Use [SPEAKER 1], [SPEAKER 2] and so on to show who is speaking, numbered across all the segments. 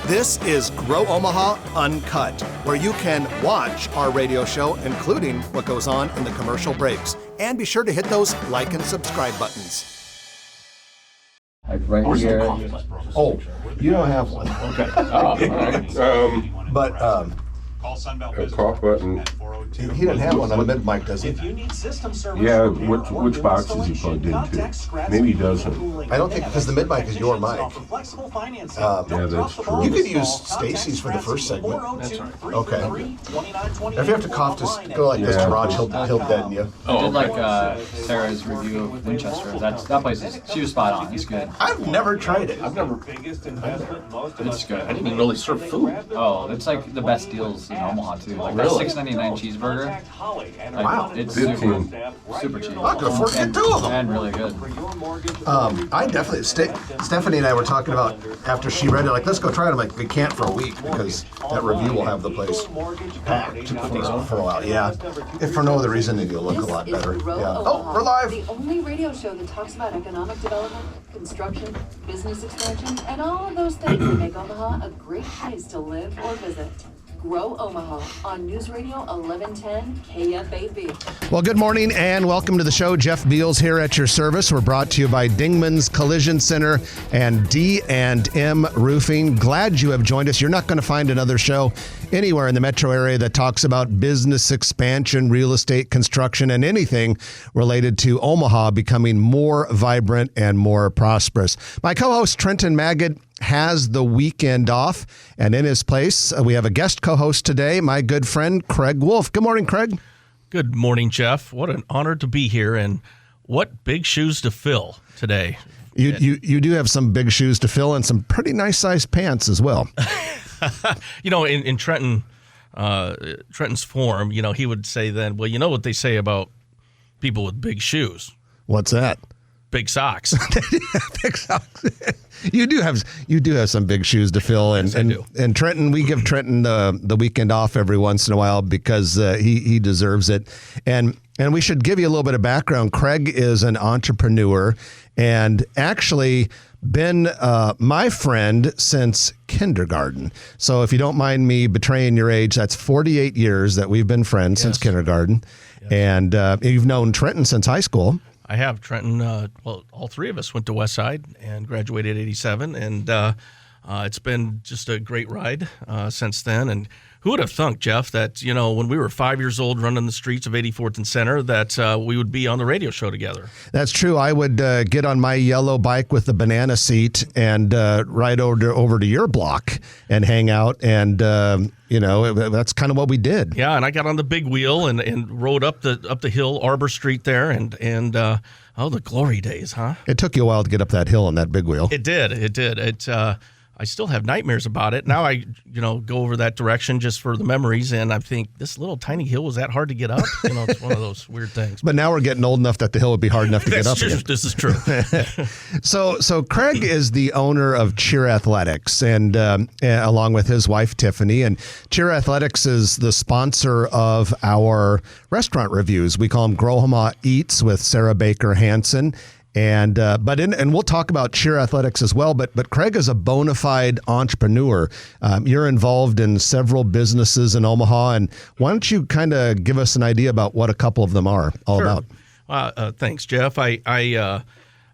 [SPEAKER 1] This is Grow Omaha Uncut, where you can watch our radio show, including what goes on in the commercial breaks. And be sure to hit those like and subscribe buttons.
[SPEAKER 2] Like right here.
[SPEAKER 3] Oh, you don't have one.
[SPEAKER 2] Okay. Oh, all right.
[SPEAKER 3] But
[SPEAKER 4] a cough button.
[SPEAKER 3] he doesn't have one on the mid mic, does he?
[SPEAKER 4] Yeah, which box is he plugged into? Maybe he doesn't.
[SPEAKER 3] I don't think, because the mid mic is your mic.
[SPEAKER 4] Yeah, that's true.
[SPEAKER 3] You could use Stacy's for the first segment.
[SPEAKER 2] That's right.
[SPEAKER 3] Okay. If you have to cough, just go like this to Raj. He'll deaden you.
[SPEAKER 2] I did like Sarah's review of Winchester. That place she was spot on. It's good.
[SPEAKER 3] I've never tried it.
[SPEAKER 2] It's good.
[SPEAKER 5] I didn't even know they served food.
[SPEAKER 2] Oh, it's like the best deals in Omaha too. Like
[SPEAKER 5] Really?
[SPEAKER 2] that $6.99 cheeseburger. Like,
[SPEAKER 3] Wow.
[SPEAKER 2] It's
[SPEAKER 4] 15.
[SPEAKER 2] super cheap.
[SPEAKER 3] I could afford to get two of them.
[SPEAKER 2] And really good.
[SPEAKER 3] I definitely, Stephanie and I were talking about after she read it, like, let's go try it. I'm like, we can't for a week because that review will have the place packed for a while. Yeah. If for no other reason, then you'll look a lot better. Yeah. Oh, we're live.
[SPEAKER 6] The only radio show that talks about economic development, construction, business expansion, and all of those things that make Omaha a great place to live or visit. Grow Omaha on News Radio 1110 KFAB.
[SPEAKER 1] Well, good morning and welcome to the show. Jeff Beals here at your service. We're brought to you by Dingman's Collision Center and D&M Roofing. Glad you have joined us. You're not going to find another show anywhere in the metro area that talks about business expansion, real estate, construction, and anything related to Omaha becoming more vibrant and more prosperous. My co-host Trenton Magid has the weekend off, and in his place, we have a guest co-host today, my good friend Craig Wolf. Good morning, Craig.
[SPEAKER 5] Good morning, Jeff. What an honor to be here, and what big shoes to fill today.
[SPEAKER 1] You do have some big shoes to fill and some pretty nice sized pants as well.
[SPEAKER 5] You know, in Trenton's form, you know, he would say then, well, you know what they say about people with big shoes?
[SPEAKER 1] What's that?
[SPEAKER 5] Big socks.
[SPEAKER 1] Big socks. You do have some big shoes to fill, and
[SPEAKER 5] Yes, I do.
[SPEAKER 1] and Trenton, we give Trenton the weekend off every once in a while because he deserves it, and we should give you a little bit of background. Craig is an entrepreneur and actually been my friend since kindergarten. So if you don't mind me betraying your age, that's 48 years that we've been friends since kindergarten, and you've known Trenton since high school.
[SPEAKER 5] I have. Trenton, well, all three of us went to Westside and graduated in 87, and it's been just a great ride since then. And who would have thunk, Jeff, that, you know, when we were 5 years old running the streets of 84th and Center, that we would be on the radio show together?
[SPEAKER 1] That's true. I would get on my yellow bike with the banana seat and ride over to your block and hang out, and you know, that's kind of what we did.
[SPEAKER 5] Yeah, and I got on the big wheel and rode up the hill, Arbor Street there, and the glory days, huh?
[SPEAKER 1] It took you a while to get up that hill on that big wheel.
[SPEAKER 5] It did. I still have nightmares about it. Now I, go over that direction just for the memories, and I think this little tiny hill, was that hard to get up? It's one of those weird things.
[SPEAKER 1] But now we're getting old enough that the hill would be hard enough to get up again.
[SPEAKER 5] This is true.
[SPEAKER 1] So Craig is the owner of Cheer Athletics, and along with his wife Tiffany. And Cheer Athletics is the sponsor of our restaurant reviews. We call them Grow Omaha Eats with Sarah Baker Hansen. And we'll talk about Cheer Athletics as well. But Craig is a bona fide entrepreneur. You're involved in several businesses in Omaha, and why don't you kind of give us an idea about what a couple of them are all
[SPEAKER 5] Sure.
[SPEAKER 1] about?
[SPEAKER 5] Thanks, Jeff. I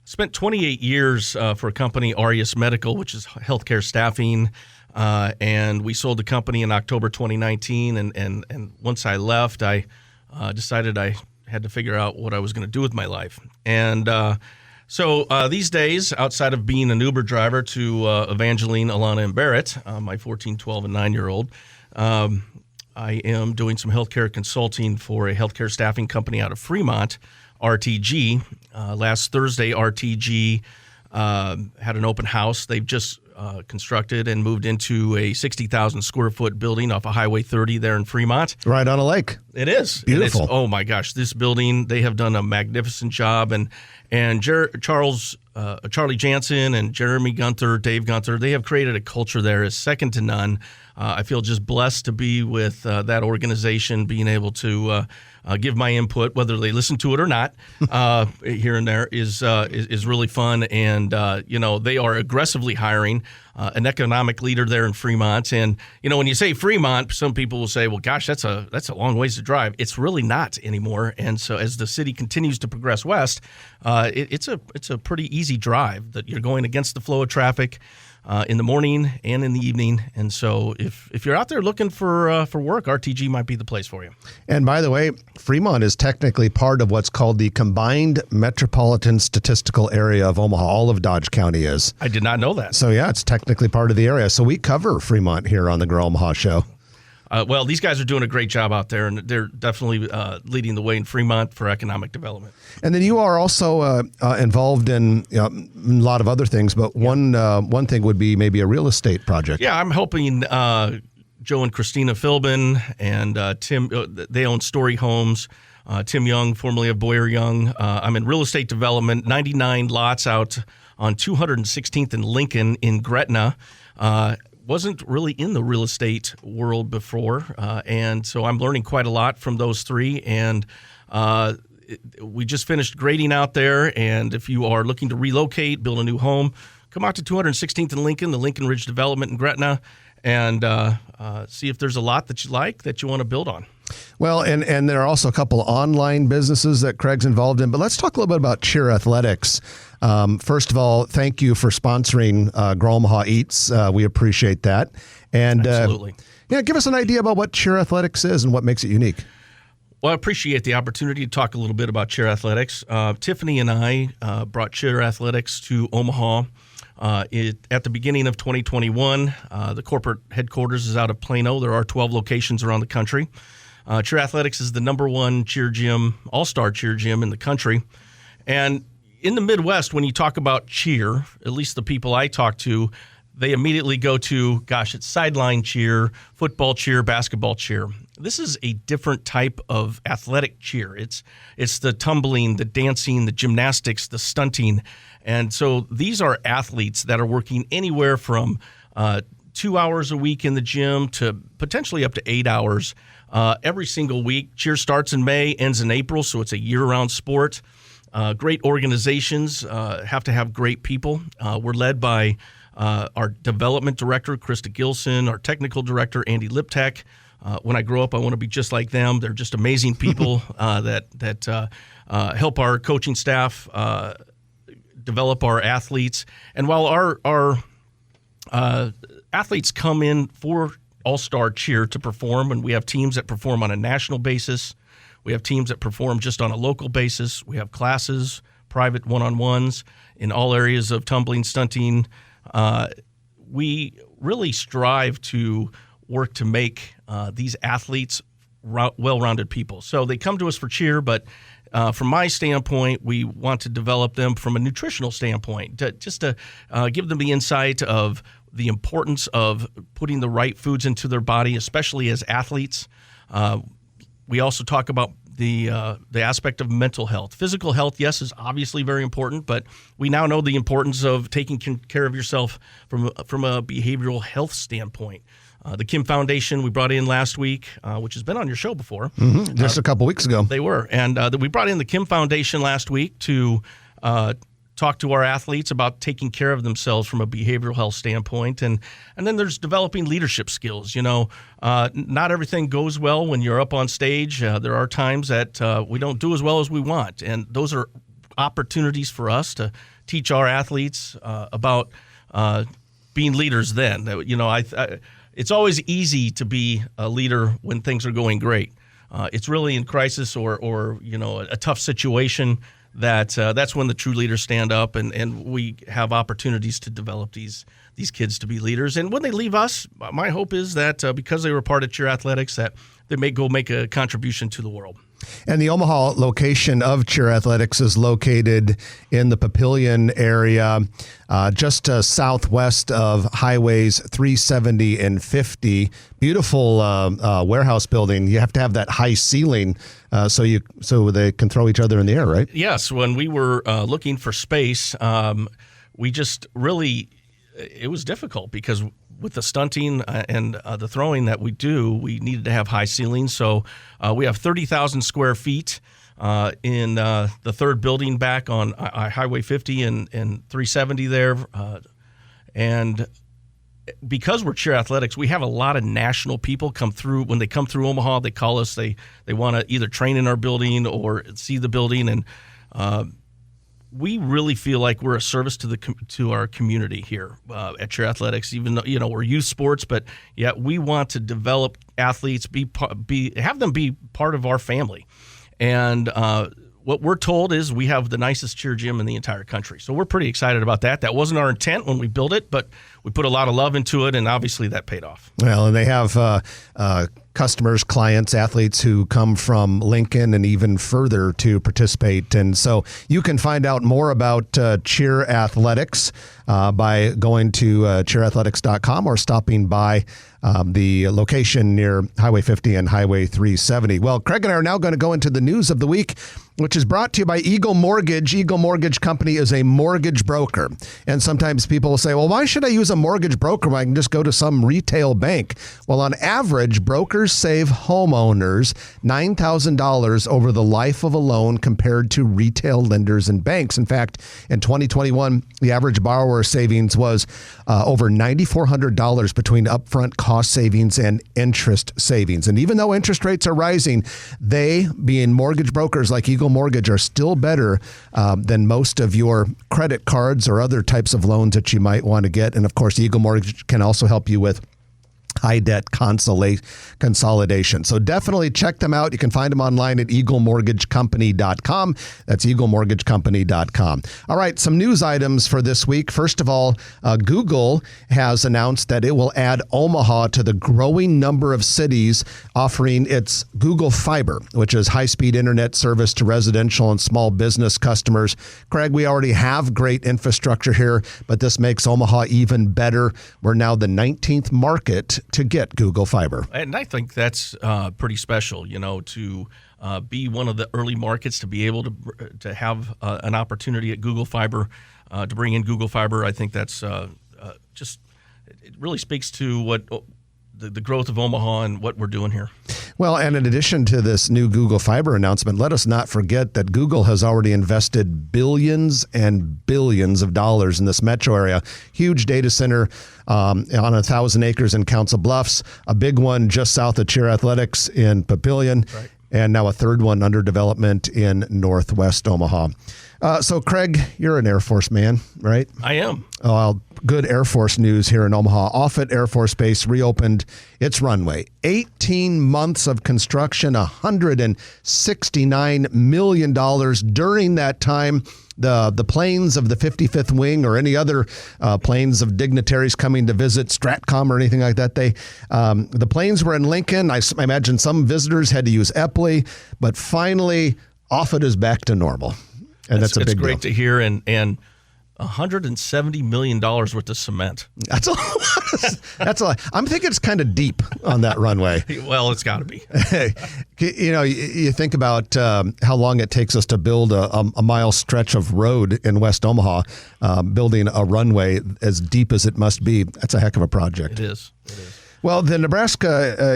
[SPEAKER 5] spent 28 years for a company, Arias Medical, which is healthcare staffing, and we sold the company in October 2019. And once I left, I decided I had to figure out what I was going to do with my life. And so these days, outside of being an Uber driver to Evangeline, Alana, and Barrett, my 14, 12, and 9-year-old, I am doing some healthcare consulting for a healthcare staffing company out of Fremont, RTG. Last Thursday, RTG had an open house. They've just constructed and moved into a 60,000 square foot building off of Highway 30 there in Fremont.
[SPEAKER 1] Right on a lake.
[SPEAKER 5] It is.
[SPEAKER 1] Beautiful.
[SPEAKER 5] And oh my gosh, this building, they have done a magnificent job. And Charlie Jansen and Jeremy Gunther, Dave Gunther, they have created a culture there is second to none. I feel just blessed to be with that organization, being able to give my input, whether they listen to it or not, here and there is really fun. And they are aggressively hiring an economic leader there in Fremont. And when you say Fremont, some people will say, "Well, gosh, that's a long ways to drive." It's really not anymore. And so as the city continues to progress west, it's a pretty easy drive. That you're going against the flow of traffic in the morning and in the evening. And so if you're out there looking for work, RTG might be the place for you.
[SPEAKER 1] And by the way, Fremont is technically part of what's called the Combined Metropolitan Statistical Area of Omaha. All of Dodge County is.
[SPEAKER 5] I did not know that.
[SPEAKER 1] So yeah, it's technically part of the area. So we cover Fremont here on the Grow Omaha show.
[SPEAKER 5] Well, these guys are doing a great job out there, and they're definitely leading the way in Fremont for economic development. And
[SPEAKER 1] then you are also involved in a lot of other things, but one thing would be maybe a real estate project.
[SPEAKER 5] Yeah, I'm helping Joe and Christina Philbin and Tim. They own Story Homes. Tim Young, formerly of Boyer Young. I'm in real estate development, 99 lots out on 216th and Lincoln in Gretna. Wasn't really in the real estate world before, and so I'm learning quite a lot from those three. And we just finished grading out there, and if you are looking to relocate, build a new home, come out to 216th and Lincoln, the Lincoln Ridge Development in Gretna, and see if there's a lot that you like that you want to build on.
[SPEAKER 1] Well, and there are also a couple online businesses that Craig's involved in, but let's talk a little bit about Cheer Athletics. First of all, thank you for sponsoring Grow Omaha Eats. We appreciate that. And
[SPEAKER 5] absolutely.
[SPEAKER 1] Give us an idea about what Cheer Athletics is and what makes it unique.
[SPEAKER 5] Well, I appreciate the opportunity to talk a little bit about Cheer Athletics. Tiffany and I brought Cheer Athletics to Omaha at the beginning of 2021. The corporate headquarters is out of Plano. There are 12 locations around the country. Cheer Athletics is the number one cheer gym, all-star cheer gym in the country. And in the Midwest, when you talk about cheer, at least the people I talk to, they immediately go to, gosh, it's sideline cheer, football cheer, basketball cheer. This is a different type of athletic cheer. It's the tumbling, the dancing, the gymnastics, the stunting. And so these are athletes that are working anywhere from 2 hours a week in the gym to potentially up to 8 hours every single week. Cheer starts in May, ends in April, so it's a year-round sport. Great organizations have to have great people. We're led by our development director, Krista Gilson, our technical director, Andy Liptek. When I grow up, I want to be just like them. They're just amazing people that help our coaching staff develop our athletes. And while our athletes come in for all-star cheer to perform, and we have teams that perform on a national basis, we have teams that perform just on a local basis, we have classes, private one-on-ones in all areas of tumbling, stunting. We really strive to work to make these athletes well-rounded people. So they come to us for cheer, but from my standpoint, we want to develop them from a nutritional standpoint, just to give them the insight of the importance of putting the right foods into their body, especially as athletes. We also talk about the aspect of mental health. Physical health, yes, is obviously very important, but we now know the importance of taking care of yourself from a behavioral health standpoint. The Kim Foundation we brought in last week, which has been on your show before.
[SPEAKER 1] Mm-hmm. Just a couple weeks ago.
[SPEAKER 5] They were. And we brought in the Kim Foundation last week to talk to our athletes about taking care of themselves from a behavioral health standpoint. And then there's developing leadership skills. Not everything goes well when you're up on stage. There are times that we don't do as well as we want. And those are opportunities for us to teach our athletes about being leaders then. It's always easy to be a leader when things are going great. It's really in crisis or a tough situation that's when the true leaders stand up, and we have opportunities to develop these kids to be leaders. And when they leave us, my hope is that because they were part of Cheer Athletics, that they may go make a contribution to the world.
[SPEAKER 1] And the Omaha location of Cheer Athletics is located in the Papillion area, just southwest of highways 370 and 50. Beautiful warehouse building. You have to have that high ceiling so they can throw each other in the air, right?
[SPEAKER 5] Yes. When we were looking for space, we just really. It was difficult because with the stunting and the throwing that we do, we needed to have high ceilings. So we have 30,000 square feet in the third building back on Highway 50 and 370 there. And because we're Cheer Athletics, we have a lot of national people come through. When they come through Omaha, they call us. They want to either train in our building or see the building. And we really feel like we're a service to our community here at Cheer Athletics. Even though we're youth sports, but yet we want to develop athletes, have them be part of our family. And what we're told is we have the nicest cheer gym in the entire country. So we're pretty excited about that. That wasn't our intent when we built it, but we put a lot of love into it, and obviously that paid off.
[SPEAKER 1] Well, and they have customers, clients, athletes who come from Lincoln and even further to participate. And so you can find out more about Cheer Athletics by going to cheerathletics.com or stopping by the location near Highway 50 and Highway 370. Well, Craig and I are now going to go into the news of the week, which is brought to you by Eagle Mortgage. Eagle Mortgage Company is a mortgage broker. And sometimes people will say, well, why should I use a mortgage broker when I can just go to some retail bank? Well, on average, brokers save homeowners $9,000 over the life of a loan compared to retail lenders and banks. In fact, in 2021, the average borrower savings was over $9,400 between upfront cost savings and interest savings. And even though interest rates are rising, they, being mortgage brokers like Eagle Mortgage, are still better than most of your credit cards or other types of loans that you might want to get. And of course, Eagle Mortgage can also help you with high debt consolidation. So definitely check them out. You can find them online at eaglemortgagecompany.com. That's eaglemortgagecompany.com. All right, some news items for this week. First of all, Google has announced that it will add Omaha to the growing number of cities offering its Google Fiber, which is high-speed internet service to residential and small business customers. Craig, we already have great infrastructure here, but this makes Omaha even better. We're now the 19th market to get Google Fiber.
[SPEAKER 5] And I think that's pretty special, to be one of the early markets, to be able to have an opportunity at Google Fiber, to bring in Google Fiber. I think that's it really speaks to what the growth of Omaha and what we're doing here.
[SPEAKER 1] Well, and in addition to this new Google Fiber announcement, let us not forget that Google has already invested billions and billions of dollars in this metro area. Huge data center on 1,000 acres in Council Bluffs, a big one just south of Cheer Athletics in Papillion, right, and now a third one under development in Northwest Omaha. So, Craig, you're an Air Force man, right?
[SPEAKER 5] I am.
[SPEAKER 1] Good Air Force news here in Omaha. Offutt Air Force Base reopened its runway. 18 months of construction, $169 million. During that time, the planes of the 55th Wing or any other planes of dignitaries coming to visit Stratcom or anything like that, the planes were in Lincoln. I imagine some visitors had to use Epley, but finally, Offutt is back to normal. And that's a big deal.
[SPEAKER 5] It's great to hear, and $170 million worth of cement.
[SPEAKER 1] That's a lot. That's a lot. I'm thinking it's kind of deep on that runway.
[SPEAKER 5] Well, it's got to be.
[SPEAKER 1] You think about how long it takes us to build a mile stretch of road in West Omaha. Building a runway as deep as it must be, that's a heck of a project.
[SPEAKER 5] It is.
[SPEAKER 1] Well, the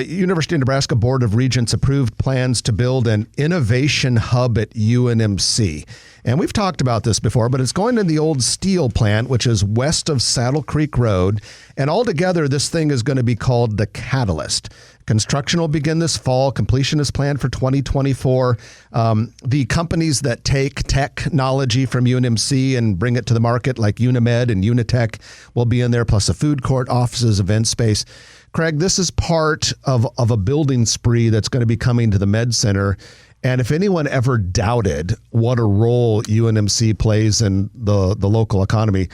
[SPEAKER 1] University of Nebraska Board of Regents approved plans to build an innovation hub at UNMC. And we've talked about this before, but it's going to the old steel plant, which is west of Saddle Creek Road. And altogether, this thing is going to be called the Catalyst. Construction will begin this fall. Completion is planned for 2024. The companies that take technology from UNMC and bring it to the market, like Unimed and Unitech, will be in there, plus a food court, offices, event space. Craig, this is part of a building spree that's going to be coming to the Med Center. And if anyone ever doubted what a role UNMC plays in the local economy,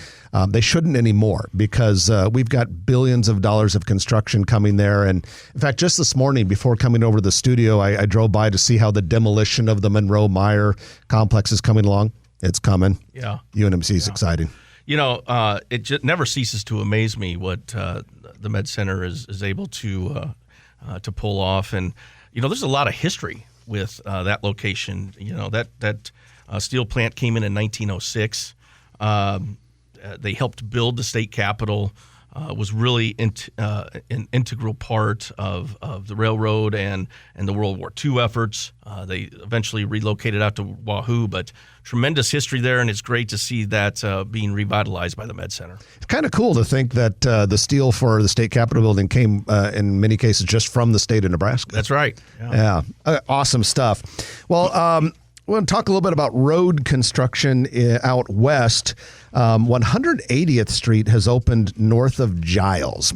[SPEAKER 1] they shouldn't anymore, because we've got billions of dollars of construction coming there. And in fact, just this morning before coming over to the studio, I drove by to see how the demolition of the Monroe-Meyer complex is coming along. It's coming.
[SPEAKER 5] Yeah.
[SPEAKER 1] UNMC is exciting.
[SPEAKER 5] It just never ceases to amaze me what the Med Center is able to pull off. And, there's a lot of history with that location. That steel plant came in 1906. They helped build the state capitol. was really an integral part of the railroad and the World War II efforts. They eventually relocated out to Wahoo, but tremendous history there, and it's great to see that being revitalized by the Med Center.
[SPEAKER 1] It's kind of cool to think that the steel for the state capitol building came, in many cases, just from the state of Nebraska.
[SPEAKER 5] That's right.
[SPEAKER 1] Yeah. Awesome stuff. Well, we want to talk a little bit about road construction out west. 180th Street has opened north of Giles.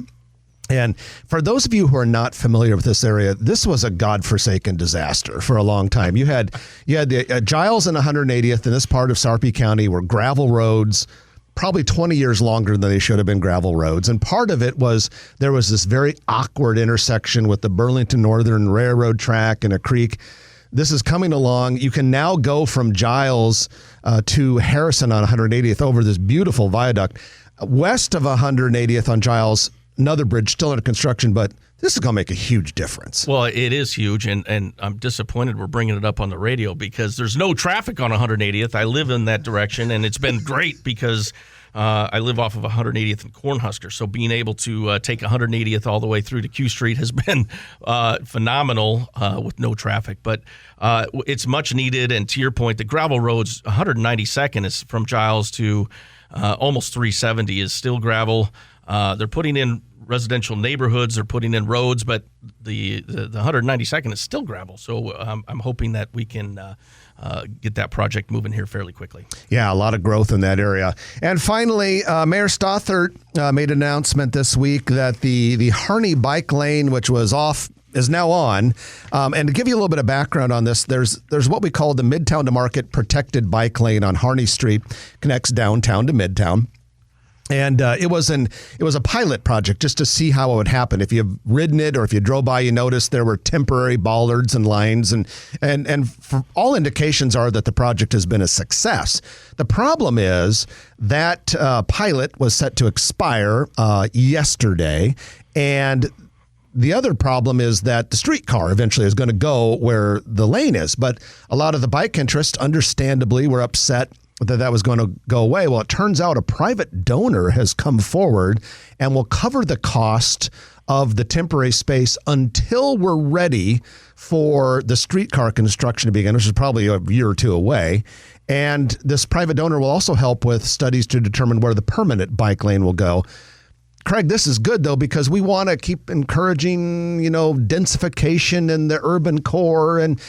[SPEAKER 1] And for those of you who are not familiar with this area, this was a godforsaken disaster for a long time. You had the Giles and 180th in this part of Sarpy County were gravel roads, probably 20 years longer than they should have been gravel roads. And part of it was there was this very awkward intersection with the Burlington Northern Railroad track and a creek. This is coming along. You can now go from Giles to Harrison on 180th over this beautiful viaduct. West of 180th on Giles, another bridge still under construction, but this is going to make a huge difference.
[SPEAKER 5] Well, it is huge, and I'm disappointed we're bringing it up on the radio because there's no traffic on 180th. I live in that direction, and it's been great because I live off of 180th and Cornhusker, so being able to take 180th all the way through to Q Street has been phenomenal with no traffic. But it's much needed, and to your point, the gravel roads, 192nd is from Giles to almost 370 is still gravel. They're putting in residential neighborhoods, they're putting in roads, but the 192nd is still gravel. So I'm hoping that we can get that project moving here fairly quickly.
[SPEAKER 1] Yeah, a lot of growth in that area. And finally, Mayor Stothert made an announcement this week that the Harney bike lane, which was off, is now on. And to give you a little bit of background on this, there's what we call the Midtown to Market protected bike lane on Harney Street, connects downtown to Midtown. And it was a pilot project just to see how it would happen. If you've ridden it or if you drove by, you noticed there were temporary bollards and lines, and for all indications are that the project has been a success. The problem is that pilot was set to expire yesterday, and the other problem is that the streetcar eventually is going to go where the lane is. But a lot of the bike interests, understandably, were upset that was going to go away. Well, it turns out a private donor has come forward and will cover the cost of the temporary space until we're ready for the streetcar construction to begin, which is probably a year or two away. And this private donor will also help with studies to determine where the permanent bike lane will go. Craig, this is good, though, because we want to keep encouraging, densification in the urban core and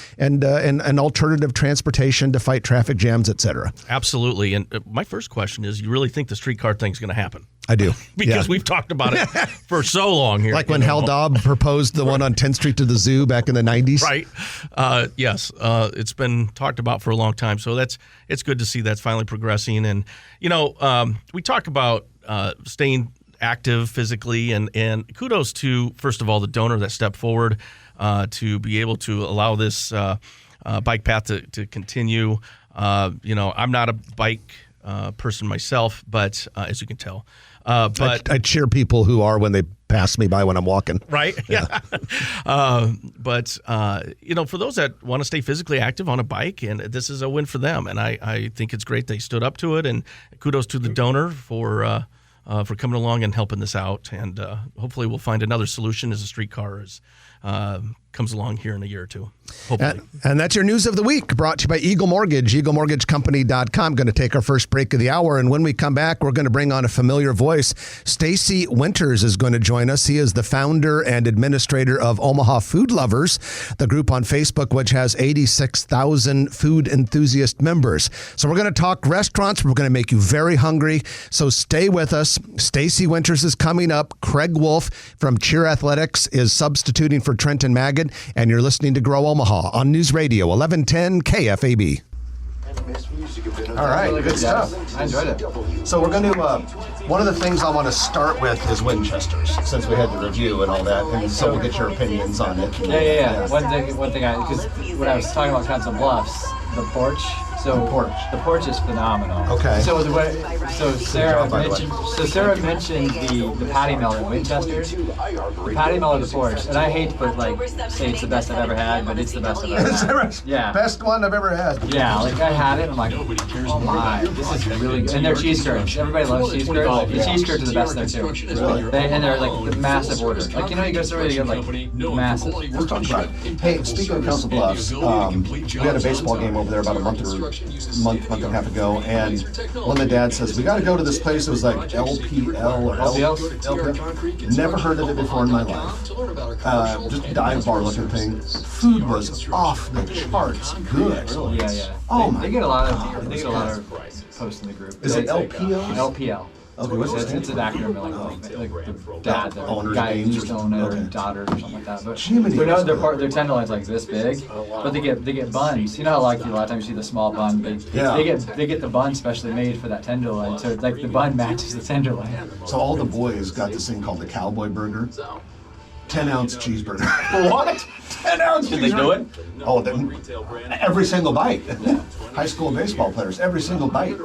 [SPEAKER 1] alternative transportation to fight traffic jams, et cetera.
[SPEAKER 5] Absolutely. And my first question is, you really think the streetcar thing's going to happen?
[SPEAKER 1] I do.
[SPEAKER 5] Because we've talked about it for so long here.
[SPEAKER 1] Like when Hal Daub proposed the one on 10th Street to the zoo back in the 90s?
[SPEAKER 5] Right. Yes. It's been talked about for a long time. So it's good to see that's finally progressing. And, we talk about staying active physically, and kudos to, first of all, the donor that stepped forward to be able to allow this bike path to continue. I'm not a bike person myself, but as you can tell. But
[SPEAKER 1] I cheer people who are when they pass me by when I'm walking.
[SPEAKER 5] Right? Yeah. But for those that want to stay physically active on a bike, and this is a win for them. And I think it's great they stood up to it, and kudos to the donor for coming along and helping this out. And hopefully we'll find another solution as a streetcar comes along here in a year or two. Hopefully.
[SPEAKER 1] And that's your news of the week, brought to you by Eagle Mortgage, eaglemortgagecompany.com. Going to take our first break of the hour, and when we come back, we're going to bring on a familiar voice. Stacy Winters is going to join us. He is the founder and administrator of Omaha Food Lovers, the group on Facebook, which has 86,000 food enthusiast members. So we're going to talk restaurants. We're going to make you very hungry. So stay with us. Stacy Winters is coming up. Craig Wolf from Cheer Athletics is substituting for Trenton Magid, and you're listening to Grow Omaha on News Radio 1110 KFAB. All right, good stuff.
[SPEAKER 2] I enjoyed it.
[SPEAKER 3] So we're going to, one of the things I want to start with is Winchesters, since we had the review and all that, and so we'll get your opinions on it.
[SPEAKER 2] Yeah. One thing, because when I was talking about Council Bluffs, the porch So
[SPEAKER 3] porch.
[SPEAKER 2] The porch is phenomenal.
[SPEAKER 3] Okay.
[SPEAKER 2] So Sarah
[SPEAKER 3] job, by the way.
[SPEAKER 2] mentioned. So Sarah mentioned the patty melt at Winchester's. The patty melt at the porch, and I hate to say it's the best I've ever had, but it's the best I've ever had. Yeah.
[SPEAKER 3] Best one I've ever had.
[SPEAKER 2] Yeah, like I had it, and I'm like, oh my, this is really good. And they're cheese curds. Everybody loves cheese curds. The cheese curds are the best there too. And they're like the massive order. Like you go somewhere, you get like massive.
[SPEAKER 3] Let's talk about it. Hey, speaking of Council Bluffs, we had a baseball game over there about a month and a half ago, and one of the dads says, we got to go to this place. It was like LPL or LPL. Never heard of it before in my life. Just a dive bar looking thing. Food was off the charts good.
[SPEAKER 2] Yeah.
[SPEAKER 3] Oh
[SPEAKER 2] they get a lot of posts in the group.
[SPEAKER 3] Is it LPL?
[SPEAKER 2] LPL.
[SPEAKER 3] Okay, what's it
[SPEAKER 2] It's an acronym like the dad, the
[SPEAKER 3] Owners
[SPEAKER 2] guy who
[SPEAKER 3] names
[SPEAKER 2] used to
[SPEAKER 3] or
[SPEAKER 2] own it, or
[SPEAKER 3] something.
[SPEAKER 2] daughter, or something like that. But
[SPEAKER 3] Jiminy,
[SPEAKER 2] no,
[SPEAKER 3] that's
[SPEAKER 2] their tenderloins like this big, but they get buns. You know how like a lot of times you see the small bun, but
[SPEAKER 3] Yeah.
[SPEAKER 2] they get the bun specially made for that tenderloin, so like the bun matches the tenderloin.
[SPEAKER 3] So all the boys got this thing called the Cowboy Burger. 10-ounce cheeseburger.
[SPEAKER 2] What?
[SPEAKER 3] 10-ounce cheeseburger.
[SPEAKER 2] Did they do it?
[SPEAKER 3] Oh, every single bite. High school baseball players, every single bite.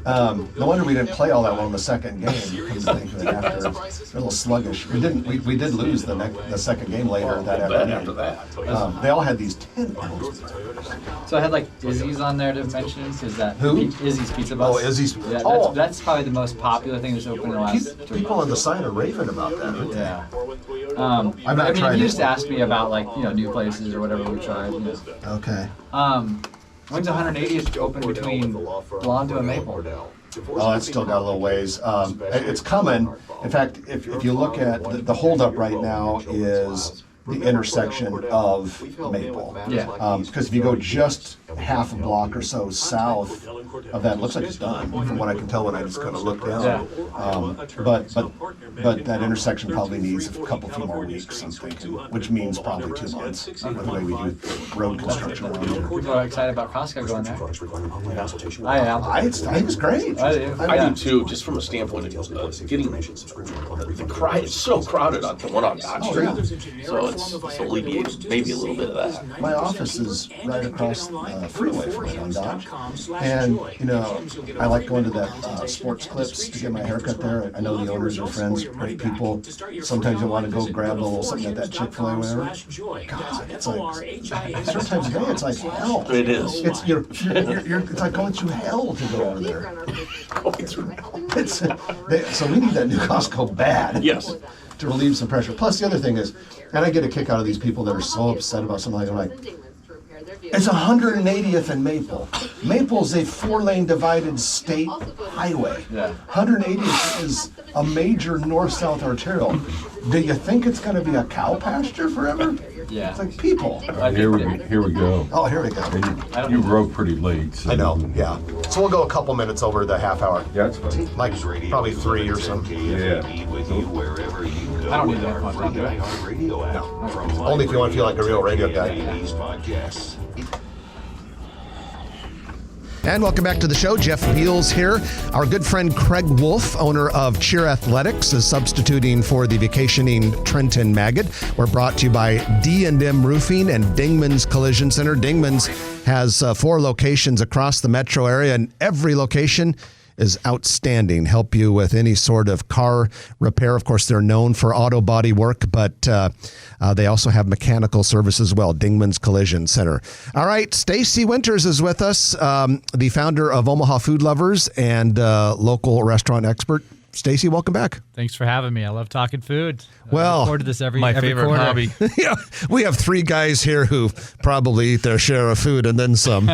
[SPEAKER 3] No wonder we didn't play all that well in the second game. Come to think of it after, they're a little sluggish. We did lose the second game later that afternoon. They all had these 10-ounce burgers.
[SPEAKER 2] So I had like Izzy's on there to mention, because that
[SPEAKER 3] Who?
[SPEAKER 2] Izzy's Pizza Bus.
[SPEAKER 3] Oh, Izzy's.
[SPEAKER 2] Yeah,
[SPEAKER 3] Oh.
[SPEAKER 2] that's probably the most popular thing that's open in the last 3
[SPEAKER 3] People on
[SPEAKER 2] months.
[SPEAKER 3] the side are raving about that, aren't they?
[SPEAKER 2] Yeah.
[SPEAKER 3] I've not tried
[SPEAKER 2] you
[SPEAKER 3] it.
[SPEAKER 2] just asked me about like new places or whatever we tried.
[SPEAKER 3] Okay.
[SPEAKER 2] When's 180th open between Blondo and Maple?
[SPEAKER 3] Oh, it's still got a little ways. It's coming. In fact, if you look at the holdup right now is the intersection of Maple.
[SPEAKER 2] Yeah.
[SPEAKER 3] Because if you go just half a block or so south of that, it looks like it's done from what I can tell when I just kind of look down. But that intersection probably needs a few more weeks, I'm thinking, which means probably 2 months with the way we do road construction around here.
[SPEAKER 2] People are excited about Costco going there. I am.
[SPEAKER 3] I think it's great.
[SPEAKER 2] I do.
[SPEAKER 7] I do too, just from a standpoint of getting the crowd. It's so crowded on the one on Dodge Street, so it's alleviated maybe a little bit of that.
[SPEAKER 3] My office is right across the freeway from it on Dodge, and I like going to that Sports Clips to get my haircut there. I know the owners are friends, great people. Sometimes you want to go grab a little something at that Chick-fil-A or whatever. God, it's like sometimes a day it's like hell.
[SPEAKER 7] It is.
[SPEAKER 3] It's it's like going through hell to go over there. So we need that new Costco bad.
[SPEAKER 7] Yes.
[SPEAKER 3] To relieve some pressure. Plus, the other thing is, and I get a kick out of these people that are so upset about something like, it's 180th and Maple. Maple's a 4-lane divided state highway.
[SPEAKER 2] Yeah.
[SPEAKER 3] 180th is a major north-south arterial. Do you think it's going to be a cow pasture forever?
[SPEAKER 2] Yeah.
[SPEAKER 3] It's like people.
[SPEAKER 4] Here we go.
[SPEAKER 3] Oh, here we go.
[SPEAKER 4] And you wrote pretty late. So
[SPEAKER 3] I know, yeah. So we'll go a couple minutes over the half hour.
[SPEAKER 4] Yeah, that's fine.
[SPEAKER 3] Like probably 3 or something.
[SPEAKER 4] Yeah.
[SPEAKER 2] I don't need that one, do I?
[SPEAKER 3] Only if you want to feel like a real radio guy.
[SPEAKER 1] And welcome back to the show. Jeff Beals here. Our good friend Craig Wolf, owner of Cheer Athletics, is substituting for the vacationing Trenton Maggot. We're brought to you by D&M Roofing and Dingman's Collision Center. Dingman's has 4 locations across the metro area, and every location is outstanding. Help you with any sort of car repair. Of course, they're known for auto body work, but they also have mechanical service as well. Dingman's Collision Center. All right, Stacy Winters is with us, the founder of Omaha Food Lovers and local restaurant expert. Stacy, welcome back.
[SPEAKER 8] Thanks for having me. I love talking food.
[SPEAKER 1] Well,
[SPEAKER 8] I look forward to this every
[SPEAKER 5] favorite
[SPEAKER 8] quarter.
[SPEAKER 5] hobby.
[SPEAKER 1] Yeah, we have 3 guys here who probably eat their share of food and then some.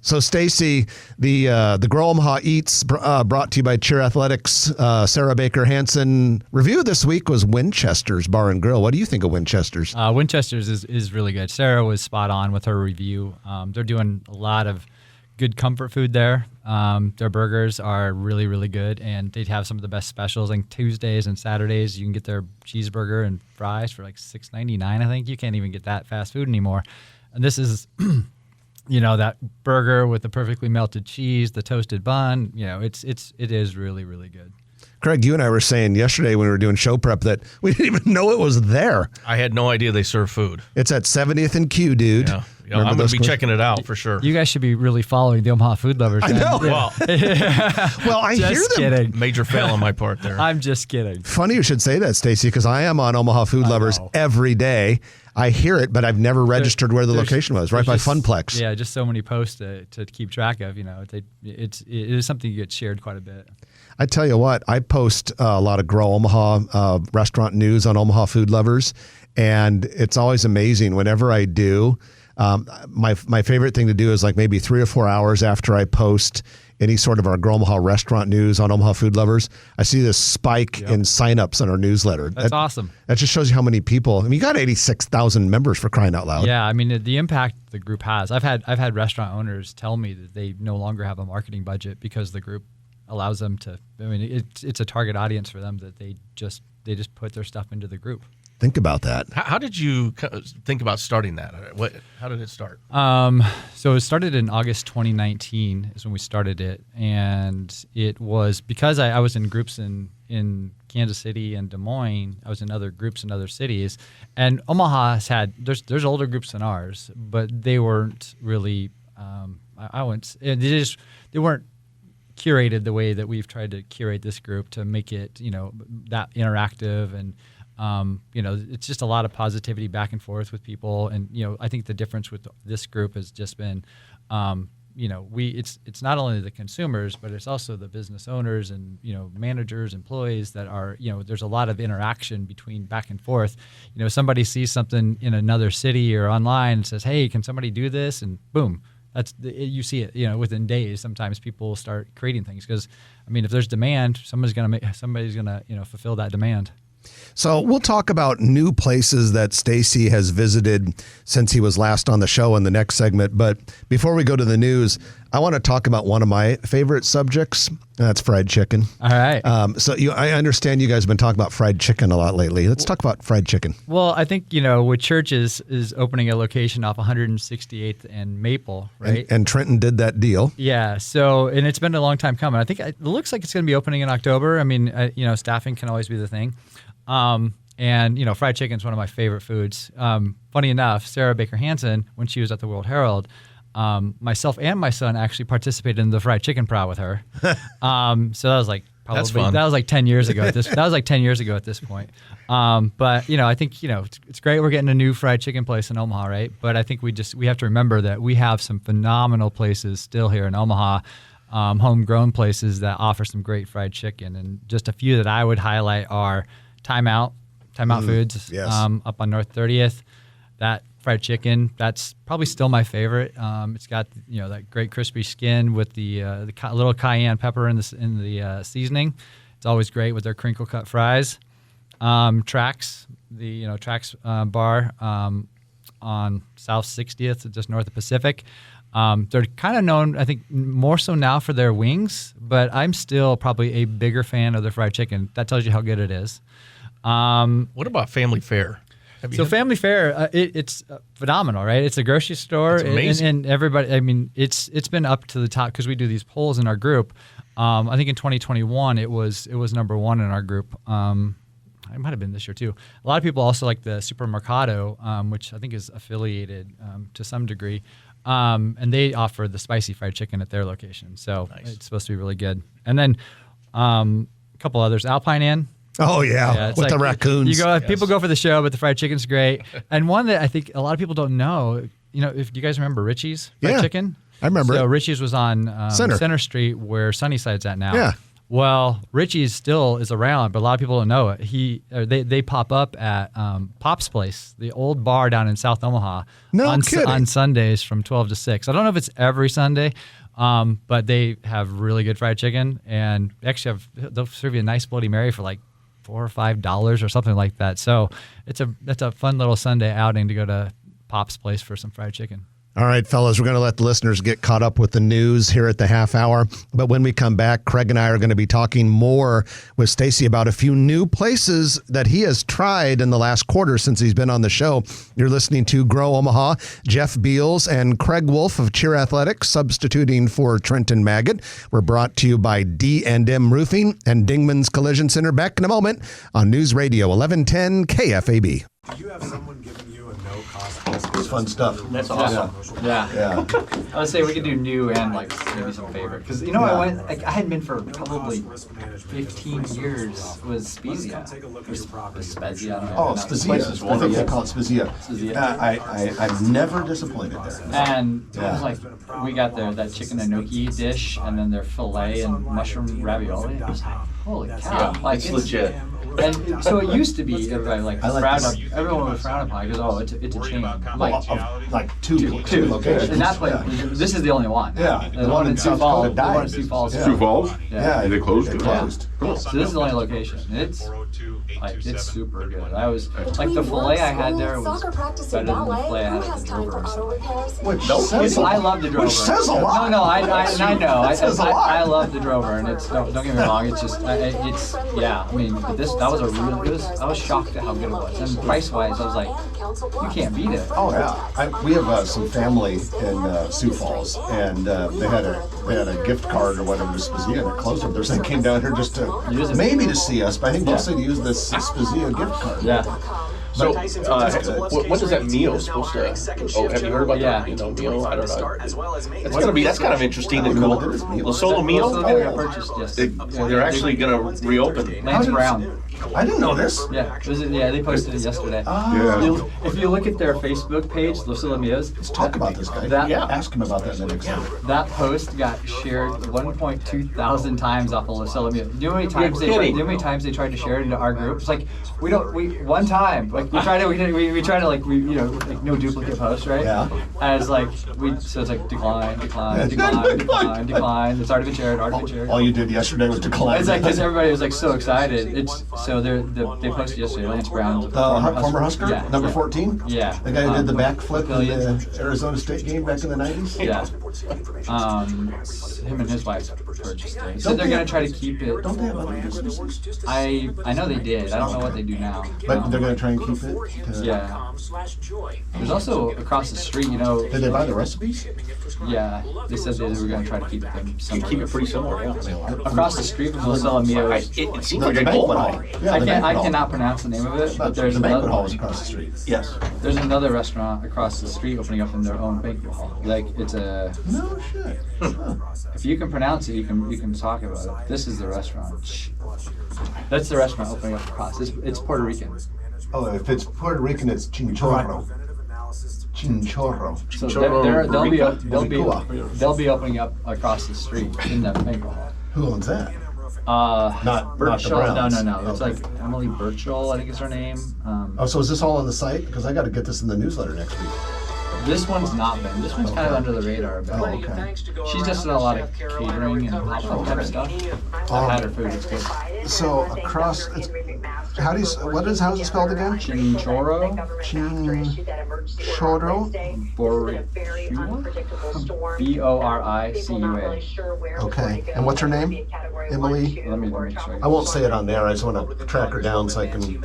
[SPEAKER 1] So, Stacy, the Grow Omaha Eats brought to you by Cheer Athletics. Sarah Baker Hansen review this week was Winchester's Bar and Grill. What do you think of Winchester's?
[SPEAKER 8] Winchester's is really good. Sarah was spot on with her review. They're doing a lot of good comfort food there. Their burgers are really, really good, and they have some of the best specials. Like Tuesdays and Saturdays, you can get their cheeseburger and fries for like $6.99. I think you can't even get that fast food anymore. And this is, that burger with the perfectly melted cheese, the toasted bun. It is really, really good.
[SPEAKER 1] Craig, you and I were saying yesterday when we were doing show prep that we didn't even know it was there.
[SPEAKER 5] I had no idea they serve food.
[SPEAKER 1] It's at 70th and Q, dude.
[SPEAKER 5] Yeah. I'm going to be checking it out for sure.
[SPEAKER 8] You guys should be really following the Omaha food lovers.
[SPEAKER 1] I know.
[SPEAKER 5] Well,
[SPEAKER 1] Well, I hear
[SPEAKER 8] Just
[SPEAKER 1] them.
[SPEAKER 8] kidding.
[SPEAKER 5] major fail on my part there.
[SPEAKER 8] I'm just kidding.
[SPEAKER 1] Funny you should say that, Stacy, because I am on Omaha Food Lovers every day. I hear it, but I've never registered where the location was, right by
[SPEAKER 8] There's just-
[SPEAKER 1] Funplex.
[SPEAKER 8] Yeah, just so many posts to keep track of. It is something that gets shared quite a bit.
[SPEAKER 1] I tell you what, I post a lot of Grow Omaha restaurant news on Omaha Food Lovers, and it's always amazing whenever I do. My favorite thing to do is like maybe 3 or 4 hours after I post any sort of our Grow Omaha restaurant news on Omaha Food Lovers, I see this spike in signups on our newsletter.
[SPEAKER 8] That's awesome.
[SPEAKER 1] That just shows you how many people. I mean, you got 86,000 members for crying out loud.
[SPEAKER 8] Yeah, I mean the impact the group has. I've had restaurant owners tell me that they no longer have a marketing budget because the group allows them to. I mean, it's a target audience for them that they just put their stuff into the group.
[SPEAKER 1] Think about that.
[SPEAKER 5] How did you think about starting that? How did it start?
[SPEAKER 8] So it started in August 2019 is when we started it, and it was because I was in groups in Kansas City and Des Moines. I was in other groups in other cities, and Omaha has had there's older groups than ours, but they weren't really. They weren't curated the way that we've tried to curate this group to make it that interactive and. It's just a lot of positivity back and forth with people. And, I think the difference with this group has just been, it's not only the consumers, but it's also the business owners and, managers, employees that are, there's a lot of interaction between back and forth. Somebody sees something in another city or online and says, hey, can somebody do this? And boom. You see it, within days. Sometimes people start creating things because, if there's demand, somebody's going to fulfill that demand.
[SPEAKER 1] So we'll talk about new places that Stacy has visited since he was last on the show in the next segment. But before we go to the news, I want to talk about one of my favorite subjects. That's fried chicken.
[SPEAKER 8] All right.
[SPEAKER 1] I understand you guys have been talking about fried chicken a lot lately. Let's talk about fried chicken.
[SPEAKER 8] Well, I think, with Church is opening a location off 168th and Maple, right?
[SPEAKER 1] And Trenton did that deal.
[SPEAKER 8] Yeah. So, and it's been a long time coming. I think it looks like it's going to be opening in October. Staffing can always be the thing. And fried chicken is one of my favorite foods. Funny enough, Sarah Baker Hansen, when she was at the World Herald, myself and my son actually participated in the fried chicken prow with her. So that was like
[SPEAKER 5] That's fun.
[SPEAKER 8] that was like 10 years ago at this. That was like 10 years ago at this point. But I think it's great we're getting a new fried chicken place in Omaha, right? But I think we have to remember that we have some phenomenal places still here in Omaha. Homegrown places that offer some great fried chicken, and just a few that I would highlight are Time Out Foods,
[SPEAKER 1] yes.
[SPEAKER 8] up on North 30th. That fried chicken, that's probably still my favorite. It's got that great crispy skin with the little cayenne pepper in the seasoning. It's always great with their crinkle cut fries. Trax, the Trax bar on South 60th, just north of Pacific. They're kind of known, I think, more so now for their wings, but I'm still probably a bigger fan of their fried chicken. That tells you how good it is.
[SPEAKER 5] What about Family Fare?
[SPEAKER 8] Family Fare, it's phenomenal, right? It's a grocery store,
[SPEAKER 5] It's amazing.
[SPEAKER 8] and everybody. It's been up to the top because we do these polls in our group. I think in 2021 it was number one in our group. It might have been this year too. A lot of people also like the Supermercado, which I think is affiliated to some degree, and they offer the spicy fried chicken at their location. So
[SPEAKER 5] Nice.
[SPEAKER 8] It's supposed to be really good. And then a couple others, Alpine Inn.
[SPEAKER 1] Oh, yeah,
[SPEAKER 8] it's
[SPEAKER 1] with the raccoons.
[SPEAKER 8] People go for the show, but the fried chicken's great. And one that I think a lot of people don't know, if you guys remember Richie's fried
[SPEAKER 1] Yeah,
[SPEAKER 8] chicken?
[SPEAKER 1] I remember
[SPEAKER 8] So
[SPEAKER 1] it.
[SPEAKER 8] Richie's was on
[SPEAKER 1] Center.
[SPEAKER 8] Center Street where Sunnyside's at now.
[SPEAKER 1] Yeah.
[SPEAKER 8] Well, Richie's still is around, but a lot of people don't know it. They pop up at Pop's Place, the old bar down in South Omaha,
[SPEAKER 1] No kidding.
[SPEAKER 8] on Sundays from 12 to 6. I don't know if it's every Sunday, but they have really good fried chicken, and actually they'll serve you a nice Bloody Mary for like $4 or $5 or something like that. So that's a fun little Sunday outing to go to Pop's Place for some fried chicken.
[SPEAKER 1] All right, fellas, we're going to let the listeners get caught up with the news here at the half hour. But when we come back, Craig and I are going to be talking more with Stacy about a few new places that he has tried in the last quarter since he's been on the show. You're listening to Grow Omaha. Jeff Beals and Craig Wolf of Cheer Athletics, substituting for Trenton Maggot. We're brought to you by D&M Roofing and Dingman's Collision Center. Back in a moment on News Radio 1110 KFAB.
[SPEAKER 9] Do you have someone giving you a no-cost
[SPEAKER 3] It's fun stuff.
[SPEAKER 2] That's awesome. Yeah.
[SPEAKER 3] Yeah.
[SPEAKER 2] I would say we could do new and like maybe some favorite. Because I I hadn't been for probably 15 years. Was Spezia. Or Spezia. I don't know.
[SPEAKER 3] Oh, Spezia. I think they call it Spezia. I'm never disappointed there.
[SPEAKER 2] And it was like, we got that chicken enoki dish, and then their filet and mushroom ravioli. It was like, holy cow.
[SPEAKER 7] Yeah,
[SPEAKER 2] Like,
[SPEAKER 7] it's legit.
[SPEAKER 2] And so it used to be everybody everyone would frown upon it because, oh, it's a chain.
[SPEAKER 3] Like two locations.
[SPEAKER 2] And that's like, this is the only one.
[SPEAKER 3] Yeah.
[SPEAKER 2] The one in Sioux Falls. The
[SPEAKER 3] died.
[SPEAKER 2] one in Sioux Falls.
[SPEAKER 3] Yeah.
[SPEAKER 4] Sioux Falls?
[SPEAKER 3] Yeah.
[SPEAKER 4] And they closed it?
[SPEAKER 3] Closed.
[SPEAKER 4] Cool.
[SPEAKER 2] So this is the only location. And it's super good. I was like, the filet I had there was better than the filet I had at the Drover. I love the Drover.
[SPEAKER 3] Which says a lot.
[SPEAKER 2] No, I know.
[SPEAKER 3] That says a lot.
[SPEAKER 2] I love the Drover, and don't get me wrong. It's just yeah. I mean, but I was shocked at how good it was, and price wise, I was like, you can't beat it.
[SPEAKER 3] Oh yeah, we have some family in Sioux Falls, and they had a gift card or whatever to Spezia, and it closed up. They came down here just to maybe to see us, but I think mostly to use this Spezia gift card.
[SPEAKER 2] Yeah.
[SPEAKER 7] So, what is that meal supposed to? Oh, have you heard about that? Meal? I don't know. That's kind of interesting and cool. The solo meal.
[SPEAKER 2] Got purchased, yes.
[SPEAKER 7] They're actually gonna reopen.
[SPEAKER 2] Lance Brown.
[SPEAKER 3] I didn't know this.
[SPEAKER 2] Yeah, they posted it yesterday.
[SPEAKER 4] Yeah.
[SPEAKER 2] If you look at their Facebook page, Los Ilamios,
[SPEAKER 3] Let's talk about this guy. Ask him about that in the next one.
[SPEAKER 2] That post got shared 1.2 thousand times off of Los Ilamios. Do you know how many times they tried to share it into our group? It's like one time. Like we try to like no duplicate posts, right?
[SPEAKER 3] Yeah.
[SPEAKER 2] And it's like so it's like decline. It's already been shared.
[SPEAKER 3] All you did yesterday was decline.
[SPEAKER 2] It's like because everybody was like so excited. So they posted yesterday. Lance Brown,
[SPEAKER 3] former Husker,
[SPEAKER 2] yeah,
[SPEAKER 3] number 14.
[SPEAKER 2] Yeah,
[SPEAKER 3] the guy who did the backflip in the Arizona State game back in the 90s.
[SPEAKER 2] Yeah. Him and his wife purchased it. So they're gonna try to keep it.
[SPEAKER 3] Don't they have other businesses?
[SPEAKER 2] I know they did. I don't know what they do now.
[SPEAKER 3] But they're gonna try and keep it.
[SPEAKER 2] Yeah. There's also across the street.
[SPEAKER 3] Did they buy the recipes?
[SPEAKER 2] Yeah. They said they were gonna try to keep them.
[SPEAKER 7] Keep it pretty similar. Yeah.
[SPEAKER 2] Across the street from Los Alamitos.
[SPEAKER 7] It seems like a gold mine.
[SPEAKER 3] Yeah,
[SPEAKER 2] I cannot pronounce the name of it, but there's
[SPEAKER 3] the banquet
[SPEAKER 2] another.
[SPEAKER 3] hall is across the street.
[SPEAKER 7] Yes.
[SPEAKER 2] There's another restaurant across the street opening up in their own banquet hall. Like it's a.
[SPEAKER 3] No shit. Huh.
[SPEAKER 2] If you can pronounce it, you can talk about it. This is the restaurant. That's the restaurant opening up across. It's Puerto Rican.
[SPEAKER 3] Oh, if it's Puerto Rican, it's Chinchorro.
[SPEAKER 2] So they'll be opening up across the street in that banquet hall.
[SPEAKER 3] Who owns that?
[SPEAKER 2] Not
[SPEAKER 3] the
[SPEAKER 2] Birchall.
[SPEAKER 3] Browns.
[SPEAKER 2] No. It's like Emily Birchall, I think is her name.
[SPEAKER 3] So is this all on the site? Because I got to get this in the newsletter next week.
[SPEAKER 2] This one's not been. This one's kind of under the radar.
[SPEAKER 3] Oh, okay.
[SPEAKER 2] She's just done a lot of catering and pop-up type of stuff. I've had her food. It's good.
[SPEAKER 3] So across, how's it spelled again?
[SPEAKER 2] Chinchorro.
[SPEAKER 3] Chorro.
[SPEAKER 2] Boricua.
[SPEAKER 3] Okay. And what's her name? Emily.
[SPEAKER 2] Let me make sure.
[SPEAKER 3] I won't say it on there. I just want to track her down so I can.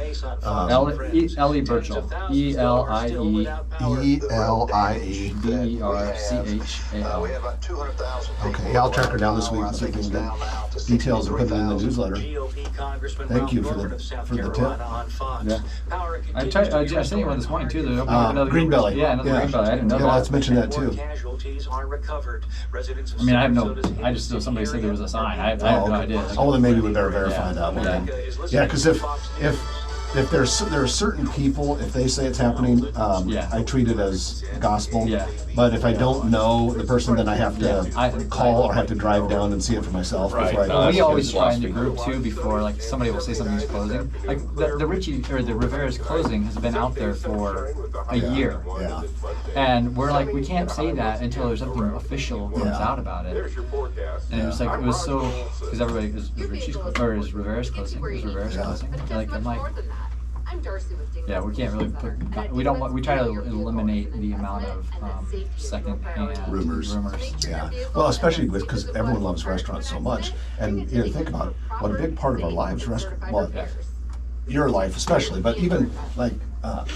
[SPEAKER 2] Ellie Birchall.
[SPEAKER 3] ELIE. Okay, yeah, I'll track her down this week so I can get details and put it in the newsletter. Thank you for the tip.
[SPEAKER 2] Yeah. I sent you one this morning too. They're opening up another
[SPEAKER 3] Green Belly.
[SPEAKER 2] Yeah, another Green Belly. I didn't know that.
[SPEAKER 3] Yeah, let's mention that too.
[SPEAKER 2] I mean, I just know somebody said there was a sign. I have no idea.
[SPEAKER 3] Oh, then maybe we better verify that one. Yeah, because if there are certain people, if they say it's happening, I treat it as gospel.
[SPEAKER 2] Yeah.
[SPEAKER 3] But if I don't know the person, then I have to call or have to drive down and see it for myself.
[SPEAKER 7] Right.
[SPEAKER 3] Before I
[SPEAKER 2] We always try in the group too before like somebody will say something's closing. Like the Richie or the Rivera's closing has been out there for a year.
[SPEAKER 3] Yeah.
[SPEAKER 2] And we're like, we can't say that until there's something official comes out about it. And it was like, it was so, because everybody is Richie's or is Rivera's closing? Is Rivera's closing? And like, I'm like, Yeah, we can't really put. We don't want. We try to eliminate the amount of second-hand
[SPEAKER 3] Rumors. Yeah. Well, especially because everyone loves restaurants so much, and think about it. What a big part of our lives, well, your life especially, but even like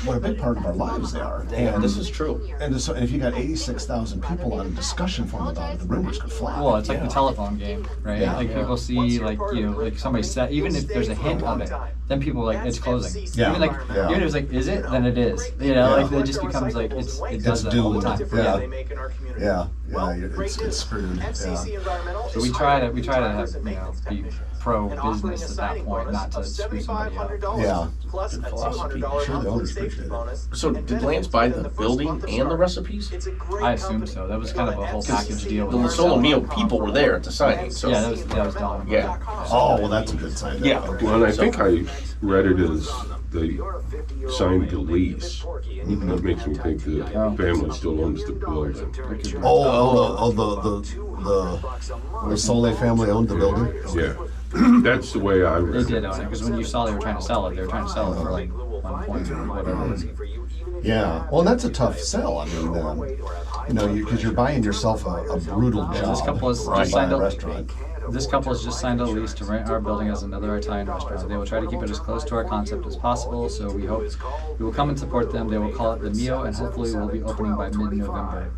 [SPEAKER 3] what a big part of our lives they are.
[SPEAKER 7] And this is true.
[SPEAKER 3] And so, if you got 86,000 people on a discussion forum about it, the rumors could fly.
[SPEAKER 2] Well, it's like the telephone game, right?
[SPEAKER 3] Yeah.
[SPEAKER 2] Like people see, like like somebody said, even if there's a hint of it, then people are like, it's closing.
[SPEAKER 3] Yeah.
[SPEAKER 2] Even even if it's like, is it? Then it is. Like it just becomes like it does that all the time.
[SPEAKER 3] Yeah. It's screwed. Yeah.
[SPEAKER 2] So we try to have, be pro business at that point, not to screw somebody up.
[SPEAKER 3] Yeah. Good philosophy. I'm sure the owners appreciate it.
[SPEAKER 7] So did Lance buy the building and the recipes?
[SPEAKER 2] I assume so. That was kind of a whole package deal.
[SPEAKER 7] The Solo Meal people were there at the signing. So
[SPEAKER 2] Yeah, that was Don.
[SPEAKER 7] Yeah.
[SPEAKER 3] Oh, well, that's a good sign.
[SPEAKER 7] Yeah.
[SPEAKER 3] Okay.
[SPEAKER 4] Well, and I think I read it as they signed the lease. That makes me think the family still owns the building.
[SPEAKER 3] The Soleil family owned the building?
[SPEAKER 4] Yeah. That's the way I read
[SPEAKER 2] They
[SPEAKER 4] it.
[SPEAKER 2] did own it, because when you saw they were trying to sell it, for like 1 point or whatever.
[SPEAKER 3] Yeah. Well, that's a tough sell. I mean, because you're buying yourself a brutal job.
[SPEAKER 2] This couple has
[SPEAKER 3] by
[SPEAKER 2] just signed
[SPEAKER 3] a
[SPEAKER 2] a
[SPEAKER 3] restaurant.
[SPEAKER 2] This couple has just signed a lease to rent our building as another Italian restaurant. They will try to keep it as close to our concept as possible, so we hope we will come and support them. They will call it the Mio, and hopefully we'll be opening by mid-November.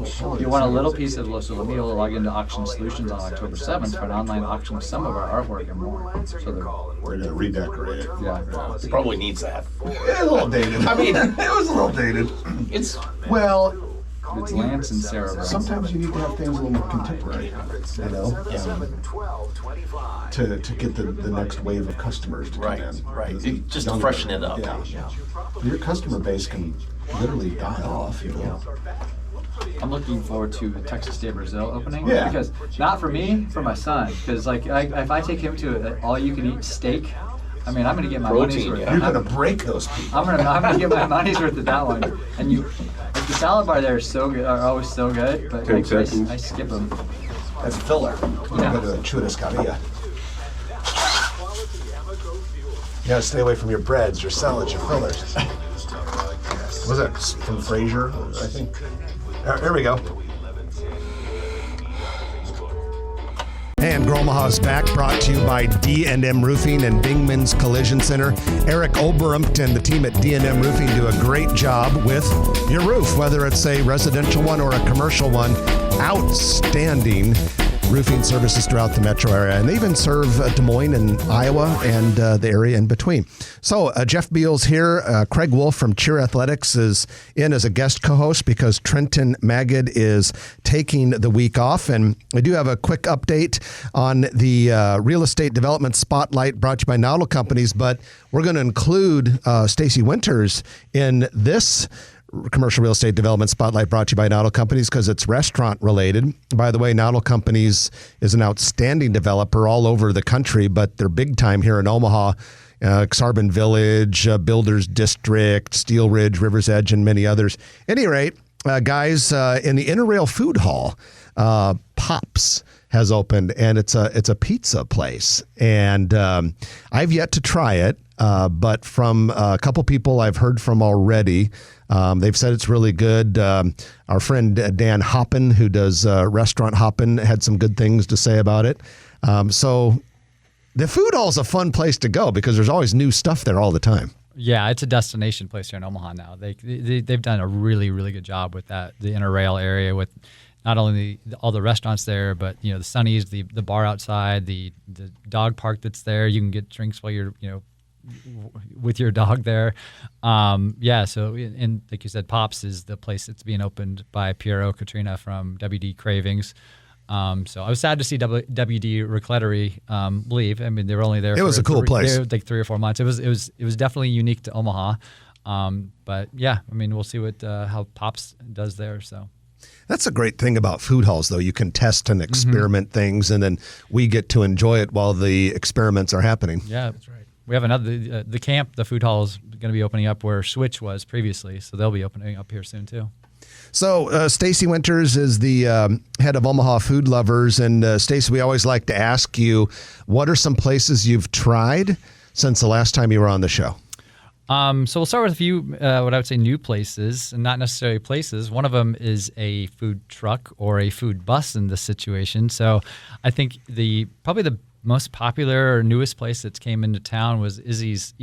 [SPEAKER 2] If you want a little piece of Los Solo Mio, log into Auction Solutions on October 7th for an online auction of some of our artwork and more. So
[SPEAKER 3] We're going to redecorate it.
[SPEAKER 2] yeah.
[SPEAKER 7] It probably needs that.
[SPEAKER 3] A little dated. I mean, it was a little dated.
[SPEAKER 7] It's
[SPEAKER 3] Well,
[SPEAKER 2] It's Lance and Sarah.
[SPEAKER 3] sometimes you need to have things a little more contemporary, to get the next wave of customers to come in.
[SPEAKER 7] right. Just to freshen it up.
[SPEAKER 3] Yeah. Your customer base can literally die off,
[SPEAKER 2] I'm looking forward to the Texas Day Brazil opening.
[SPEAKER 3] Yeah.
[SPEAKER 2] Because not for me, for my son. Because if I take him to an all-you-can-eat steak, I mean, I'm going to get my money's worth.
[SPEAKER 3] You're going to break those people.
[SPEAKER 2] I'm gonna get my money's worth at that one. And the salad bar there is so good, are always so good, but
[SPEAKER 4] 10 seconds.
[SPEAKER 2] I skip them.
[SPEAKER 3] That's filler.
[SPEAKER 2] Yeah.
[SPEAKER 3] Go to the churrascaria. You gotta stay away from your breads, your salads, your fillers. Was that from Frasier, I think? Here we go. And Omaha is back, brought to you by D&M Roofing and Dingman's Collision Center. Eric Oberumt and the team at D&M Roofing do a great job with your roof, whether it's a residential one or a commercial one. Outstanding roofing services throughout the metro area. And they even serve Des Moines and Iowa and the area in between. So Jeff Beals here. Craig Wolf from Cheer Athletics is in as a guest co-host because Trenton Magid is taking the week off. And I do have a quick update on the real estate development spotlight brought to you by Nautil Companies, but we're going to include Stacy Winters in this commercial real estate development spotlight brought to you by Nautil Companies because it's restaurant related. By the way, Nautil Companies is an outstanding developer all over the country, but they're big time here in Omaha. Xarban Village, Builders District, Steel Ridge, River's Edge, and many others. At any rate, guys, in the Interrail Food Hall, Pops has opened, and it's a pizza place. And I've yet to try it, but from a couple people I've heard from already, they've said it's really good. Our friend Dan Hoppin, who does Restaurant Hoppin, had some good things to say about it. So the food hall is a fun place to go because there's always new stuff there all the time.
[SPEAKER 8] Yeah, it's a destination place here in Omaha now. They've done a really, really good job with that, the Interrail area, with not only all the restaurants there, but the Sunnies, the bar outside, the dog park that's there. You can get drinks while you're with your dog there. So and like you said, Pops is the place that's being opened by Piero Katrina from WD Cravings. So I was sad to see WD Raclettery leave. I mean, they were only there.
[SPEAKER 3] It was a cool place.
[SPEAKER 8] Like 3 or 4 months. It was definitely unique to Omaha. But yeah, I mean, we'll see what how Pops does there. So.
[SPEAKER 1] That's a great thing about food halls, though. You can test and experiment things, and then we get to enjoy it while the experiments are happening.
[SPEAKER 8] Yeah, that's right. We have another, the camp, the food hall is going to be opening up where Switch was previously, so they'll be opening up here soon, too.
[SPEAKER 1] So Stacy Winters is the head of Omaha Food Lovers, and Stacy, we always like to ask you, what are some places you've tried since the last time you were on the show?
[SPEAKER 8] So we'll start with a few, what I would say, new places, and not necessarily places. One of them is a food truck or a food bus in this situation. So I think probably the most popular or newest place that's came into town was Izzy's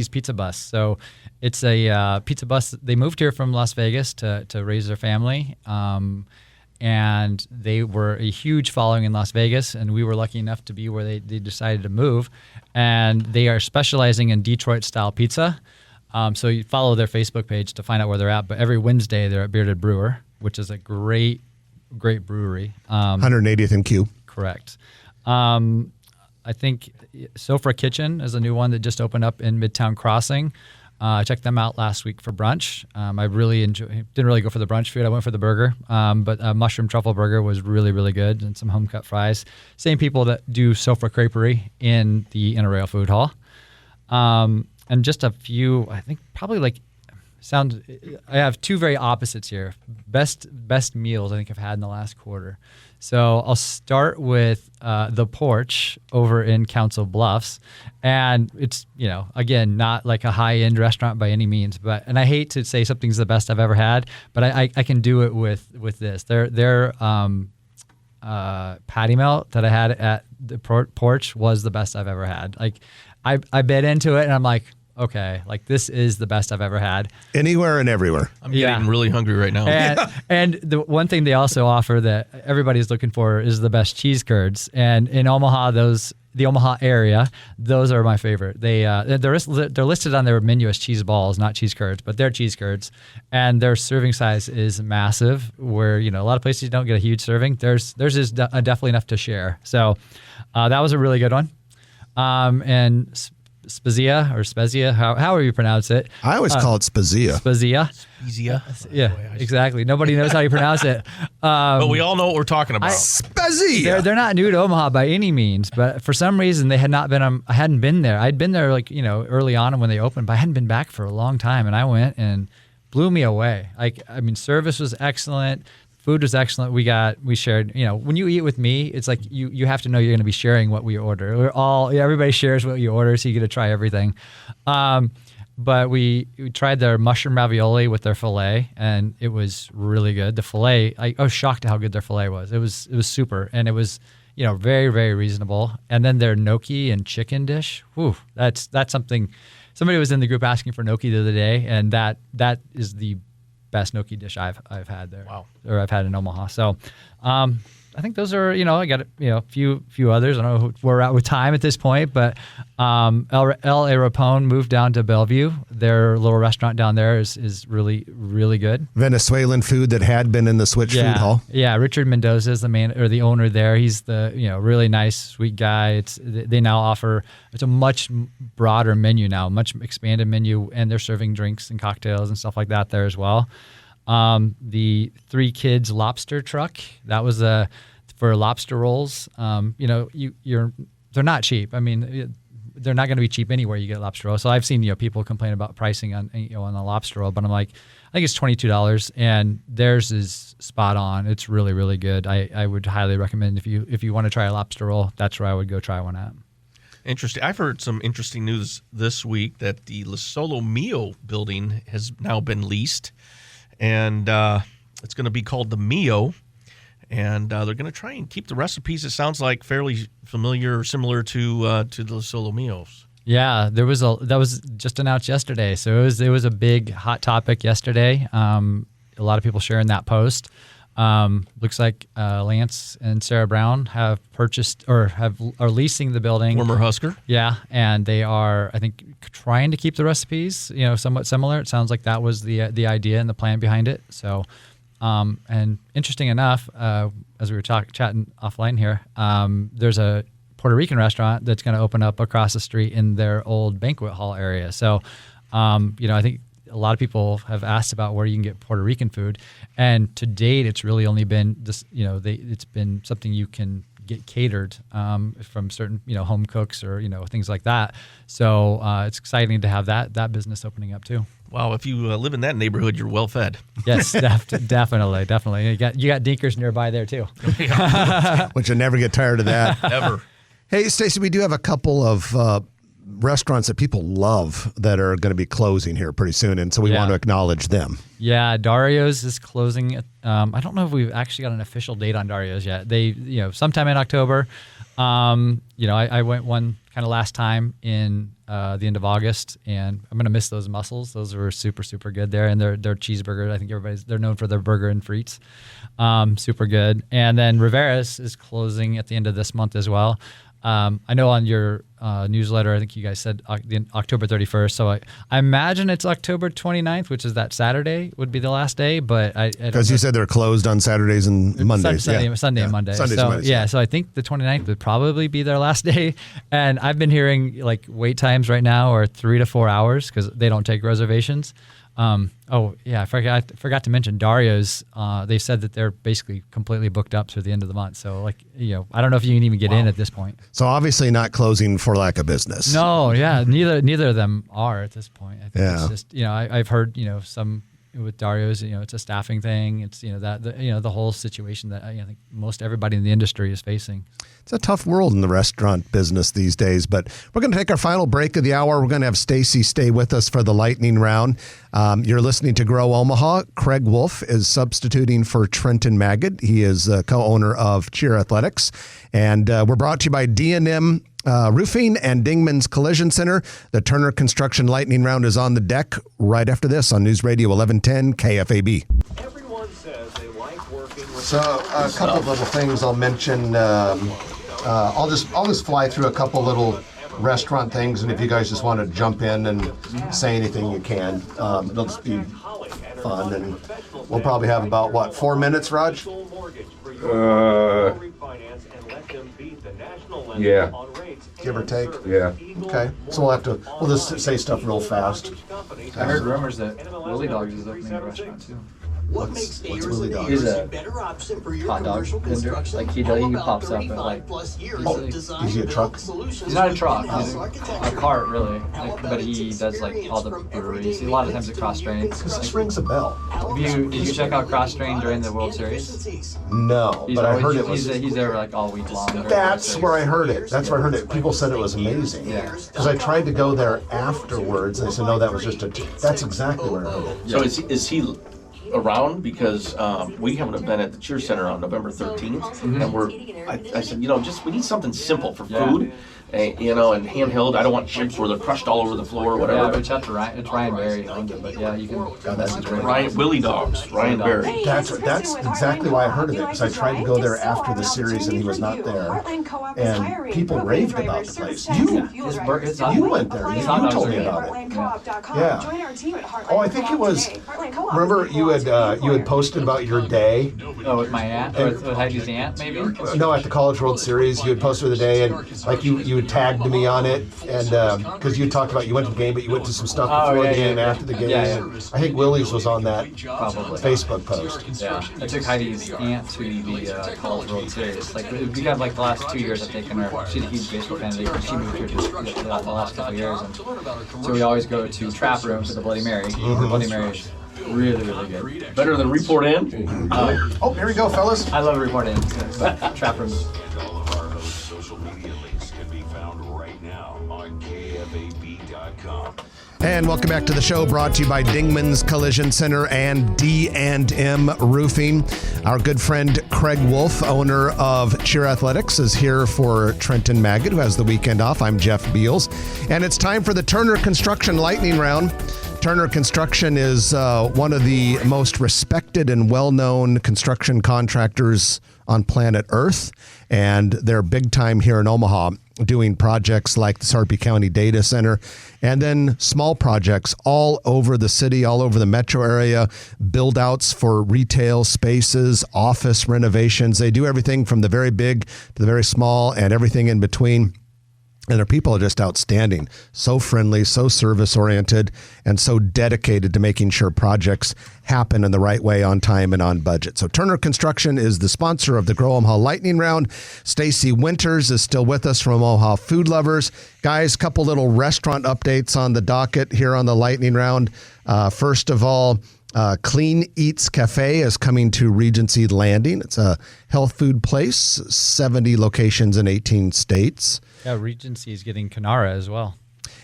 [SPEAKER 8] Pizza Bus. So it's a pizza bus. They moved here from Las Vegas to raise their family. And they were a huge following in Las Vegas, and we were lucky enough to be where they decided to move. And they are specializing in Detroit-style pizza. So you follow their Facebook page to find out where they're at. But every Wednesday, they're at Bearded Brewer, which is a great brewery.
[SPEAKER 1] 180th and Q.
[SPEAKER 8] Correct. I think Sofra Kitchen is a new one that just opened up in Midtown Crossing. I checked them out last week for brunch. I really didn't really go for the brunch food. I went for the burger, but a mushroom truffle burger was really, really good, and some home cut fries. Same people that do Sofra Creperie in the Inner Rail Food Hall. And just a few, I think probably I have two very opposites here. Best meals I think I've had in the last quarter. So I'll start with The Porch over in Council Bluffs. And it's, again, not like a high-end restaurant by any means. And I hate to say something's the best I've ever had, but I can do it with this. Their patty melt that I had at The Porch was the best I've ever had. Like, I bit into it, and I'm like, okay, like this is the best I've ever had.
[SPEAKER 1] Anywhere and everywhere.
[SPEAKER 5] I'm getting really hungry right now.
[SPEAKER 8] And the one thing they also offer that everybody's looking for is the best cheese curds. And in Omaha, the Omaha area, those are my favorite. They're listed on their menu as cheese balls, not cheese curds, but they're cheese curds. And their serving size is massive, where a lot of places don't get a huge serving. Theirs is definitely enough to share. So that was a really good one. And Spezia, however you pronounce it.
[SPEAKER 1] I always call it Spezia.
[SPEAKER 8] Spezia. Yeah, exactly. Nobody knows how you pronounce it.
[SPEAKER 5] But we all know what we're talking about.
[SPEAKER 1] Spezia.
[SPEAKER 8] They're not new to Omaha by any means, but for some reason they had not been. I hadn't been there. I'd been there early on when they opened, but I hadn't been back for a long time. And I went and blew me away. Service was excellent. Food was excellent. We shared, when you eat with me, it's like you have to know you're going to be sharing what we order. Everybody shares what you order, so you get to try everything. But we tried their mushroom ravioli with their filet, and it was really good. The filet, I was shocked at how good their filet was. It was super, and it was, very, very reasonable. And then their gnocchi and chicken dish, whew, that's something. Somebody was in the group asking for gnocchi the other day, and that is the best gnocchi dish I've had there.
[SPEAKER 5] Wow.
[SPEAKER 8] Or I've had in Omaha. So I think those are, I got a few others. I don't know where we're at with time at this point, but El Aeropone moved down to Bellevue. Their little restaurant down there is really, really good.
[SPEAKER 1] Venezuelan food that had been in the Switch Food Hall.
[SPEAKER 8] Yeah, Richard Mendoza is the owner there. He's the really nice, sweet guy. They now offer a much broader menu now, much expanded menu, and they're serving drinks and cocktails and stuff like that there as well. The Three Kids lobster truck, that was for lobster rolls. They're not cheap. I mean, they're not going to be cheap anywhere you get lobster roll. So I've seen on complain about pricing on a lobster roll, but I'm like, I think it's $22, and theirs is spot on. It's really, really good. I would highly recommend if you want to try a lobster roll, that's where I would go try one at.
[SPEAKER 5] Interesting. I've heard some interesting news this week that the La Solo Mio building has now been leased. And it's going to be called the Mio, and they're going to try and keep the recipes. It sounds like fairly familiar or similar to the Solo Mios.
[SPEAKER 8] Yeah, that was just announced yesterday, so it was a big hot topic yesterday. A lot of people sharing that post. Looks like Lance and Sarah Brown have purchased or are leasing the building.
[SPEAKER 5] Former Husker.
[SPEAKER 8] Yeah, and they are, I think, trying to keep the recipes, somewhat similar. It sounds like that was the idea and the plan behind it. So, and interesting enough, as we were chatting offline here, there's a Puerto Rican restaurant that's going to open up across the street in their old banquet hall area. So, I think a lot of people have asked about where you can get Puerto Rican food, and to date, it's really only been this. It's been something you can get catered from certain home cooks or things like that. So it's exciting to have that business opening up too.
[SPEAKER 5] Wow, if you live in that neighborhood, you're well fed.
[SPEAKER 8] Yes, definitely. You got Dinkers nearby there too.
[SPEAKER 1] Which I never get tired of that.
[SPEAKER 5] Ever.
[SPEAKER 1] Hey, Stacy, we do have a couple of restaurants that people love that are going to be closing here pretty soon, and so we want to acknowledge them.
[SPEAKER 8] Yeah, Dario's is closing. I don't know if we've actually got an official date on Dario's yet. They, sometime in October. I went one kind of last time in the end of August, and I'm gonna miss those mussels. Those were super, super good there, and their cheeseburger. I think they're known for their burger and frites, super good. And then Rivera's is closing at the end of this month as well. I know on your newsletter, I think you guys said October 31st. So I imagine it's October 29th, which is that Saturday would be the last day. But
[SPEAKER 1] because you said they're closed on Saturdays and Mondays,
[SPEAKER 8] Sunday and Monday.
[SPEAKER 1] Sundays and Mondays,
[SPEAKER 8] so I think the 29th would probably be their last day. And I've been hearing like wait times right now are 3 to 4 hours because they don't take reservations. I forgot to mention Dario's. They said that they're basically completely booked up through the end of the month. So I don't know if you can even get in at this point.
[SPEAKER 1] So obviously not closing for lack of business.
[SPEAKER 8] No, yeah, neither of them are at this point. I think it's just I've heard some with Dario's, it's a staffing thing. It's the whole situation that I think most everybody in the industry is facing.
[SPEAKER 1] It's a tough world in the restaurant business these days, but we're going to take our final break of the hour. We're going to have Stacy stay with us for the lightning round. You're listening to Grow Omaha. Craig Wolf is substituting for Trenton Magid. He is co-owner of Cheer Athletics, and we're brought to you by D&M Roofing and Dingman's Collision Center. The Turner Construction Lightning Round is on the deck right after this on News Radio 1110 KFAB.
[SPEAKER 10] Everyone says they like working with.
[SPEAKER 3] So a couple of little things I'll mention. I'll just fly through a couple little restaurant things, and if you guys just want to jump in and say anything, you can. It'll just be fun, and we'll probably have about 4 minutes, Raj?
[SPEAKER 4] Yeah.
[SPEAKER 3] Give or take.
[SPEAKER 4] Yeah.
[SPEAKER 3] Okay. So we'll just say stuff real fast.
[SPEAKER 2] I heard rumors that Willie Dogs is opening a restaurant too.
[SPEAKER 3] What's Willie Dogs?
[SPEAKER 2] He's a hot dog vendor. Like he pops up at like.
[SPEAKER 3] Is he a truck?
[SPEAKER 2] He's not a truck. He's a cart really. But he does like all the breweries. A lot of times at Cross Train.
[SPEAKER 3] This rings a bell.
[SPEAKER 2] Did you check out Cross Train during the World Series?
[SPEAKER 3] No, but I heard it was.
[SPEAKER 2] He's there like all week long.
[SPEAKER 3] That's where I heard it. That's where I heard it. People said it was amazing.
[SPEAKER 2] Yeah.
[SPEAKER 3] Because I tried to go there afterwards, and they said no, that was just a. That's exactly where I heard it.
[SPEAKER 7] So is he around? Because we have an event at the Cheer Center on November 13th, and I said, we need something simple for food. And handheld. I don't want chips where they're crushed all over the floor or whatever.
[SPEAKER 2] Yeah, reach out to Ryan. It's Ryan Berry owns it, but yeah, you can message
[SPEAKER 7] Ryan Willie Dogs. Ryan Berry.
[SPEAKER 3] That's exactly why I heard of it, because I tried to go there after the series and he was not there, and people raved about the place. You went there. You told me about it. Yeah. Oh, I think it was. Remember you had posted about your day.
[SPEAKER 2] Oh, with my aunt, with Heidi's aunt, maybe.
[SPEAKER 3] No, at the College World Series, you had posted the day, and like you tagged me on it, and because you talked about you went to the game, but you went to some stuff before the game, after the game.
[SPEAKER 2] Yeah.
[SPEAKER 3] I think Willie's was on that
[SPEAKER 2] Probably.
[SPEAKER 3] Facebook post.
[SPEAKER 2] Yeah, I took Heidi's aunt to the College World Series. Like we got like the last 2 years I've taken her. She's a huge baseball fan. She moved here just the last couple of years, and so we always go to Trap Room for the Bloody Mary. The Bloody Mary is really, really good.
[SPEAKER 7] Better than Report In.
[SPEAKER 3] Oh, here we go, fellas.
[SPEAKER 2] I love Report In, but Trap Room.
[SPEAKER 1] And welcome back to the show, brought to you by Dingman's Collision Center and D&M Roofing. Our good friend Craig Wolf, owner of Cheer Athletics, is here for Trenton Magid, who has the weekend off. I'm Jeff Beals. And it's time for the Turner Construction Lightning Round. Turner Construction is one of the most respected and well-known construction contractors on planet Earth, and they're big time here in Omaha doing projects like the Sarpy County Data Center, and then small projects all over the city, all over the metro area, build outs for retail spaces, office renovations. They do everything from the very big to the very small and everything in between. And their people are just outstanding, so friendly, so service-oriented, and so dedicated to making sure projects happen in the right way, on time and on budget. So Turner Construction is the sponsor of the Grow Omaha Lightning Round. Stacy Winters is still with us from Omaha Food Lovers. Guys, couple little restaurant updates on the docket here on the Lightning Round. First of all, Clean Eats Cafe is coming to Regency Landing. It's a health food place, 70 locations in 18 states.
[SPEAKER 8] Yeah, Regency is getting Canara as well.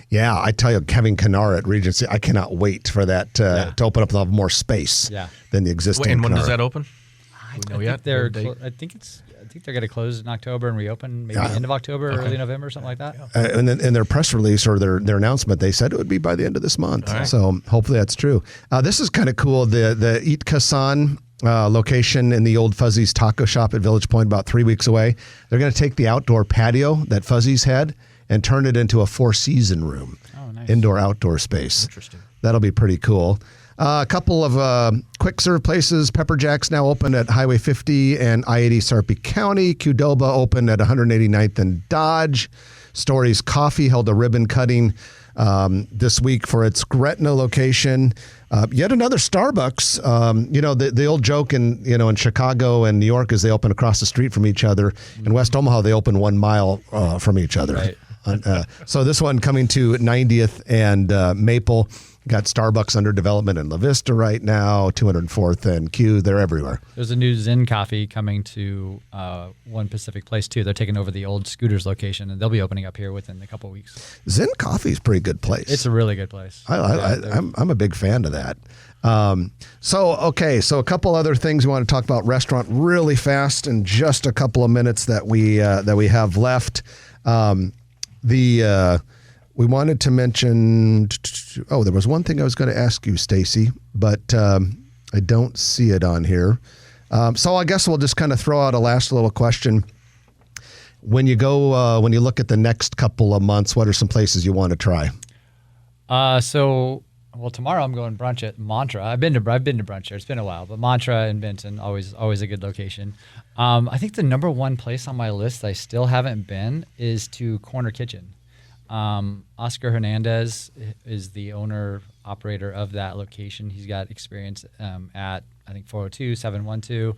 [SPEAKER 1] Yeah, I tell you, Kevin Kennard at Regency, I cannot wait for that to open up and have more space than the existing.
[SPEAKER 5] And when does
[SPEAKER 1] Kennard.
[SPEAKER 5] that open?
[SPEAKER 8] I think they're going to close in October and reopen maybe end of October, early November, something like that.
[SPEAKER 1] And then in their press release or their announcement, they said it would be by the end of this month.
[SPEAKER 5] Right.
[SPEAKER 1] So hopefully that's true. This is kind of cool. The Eat Kasan location in the old Fuzzy's Taco Shop at Village Point, about 3 weeks away. They're going to take the outdoor patio that Fuzzy's had and turn it into a 4-season room.
[SPEAKER 8] Oh, nice.
[SPEAKER 1] Indoor-outdoor space.
[SPEAKER 5] Interesting.
[SPEAKER 1] That'll be pretty cool. A couple of quick serve places. Pepper Jack's now open at Highway 50 and I-80 Sarpy County. Qdoba open at 189th and Dodge. Stories Coffee held a ribbon cutting this week for its Gretna location. Yet another Starbucks. The old joke in Chicago and New York is they open across the street from each other. In West Omaha, they open 1 mile from each other.
[SPEAKER 8] Right.
[SPEAKER 1] So this one coming to 90th and Maple. Got Starbucks under development in La Vista right now, 204th and Q. They're everywhere.
[SPEAKER 8] There's a new Zen Coffee coming to One Pacific Place, too. They're taking over the old Scooters location, and they'll be opening up here within a couple of weeks.
[SPEAKER 1] Zen Coffee is a pretty good place.
[SPEAKER 8] It's a really good place.
[SPEAKER 1] I'm a big fan of that. So a couple other things we want to talk about restaurant really fast in just a couple of minutes that we have left. We wanted to mention. Oh, there was one thing I was going to ask you, Stacy, but I don't see it on here. So I guess we'll just kind of throw out a last little question. When you look at the next couple of months, what are some places you want to try?
[SPEAKER 8] Tomorrow I'm going brunch at Mantra. I've been to brunch there. It's been a while, but Mantra in Benton, always a good location. I think the number one place on my list I still haven't been is to Corner Kitchen. Oscar Hernandez is the owner operator of that location. He's got experience at I think 402, 712,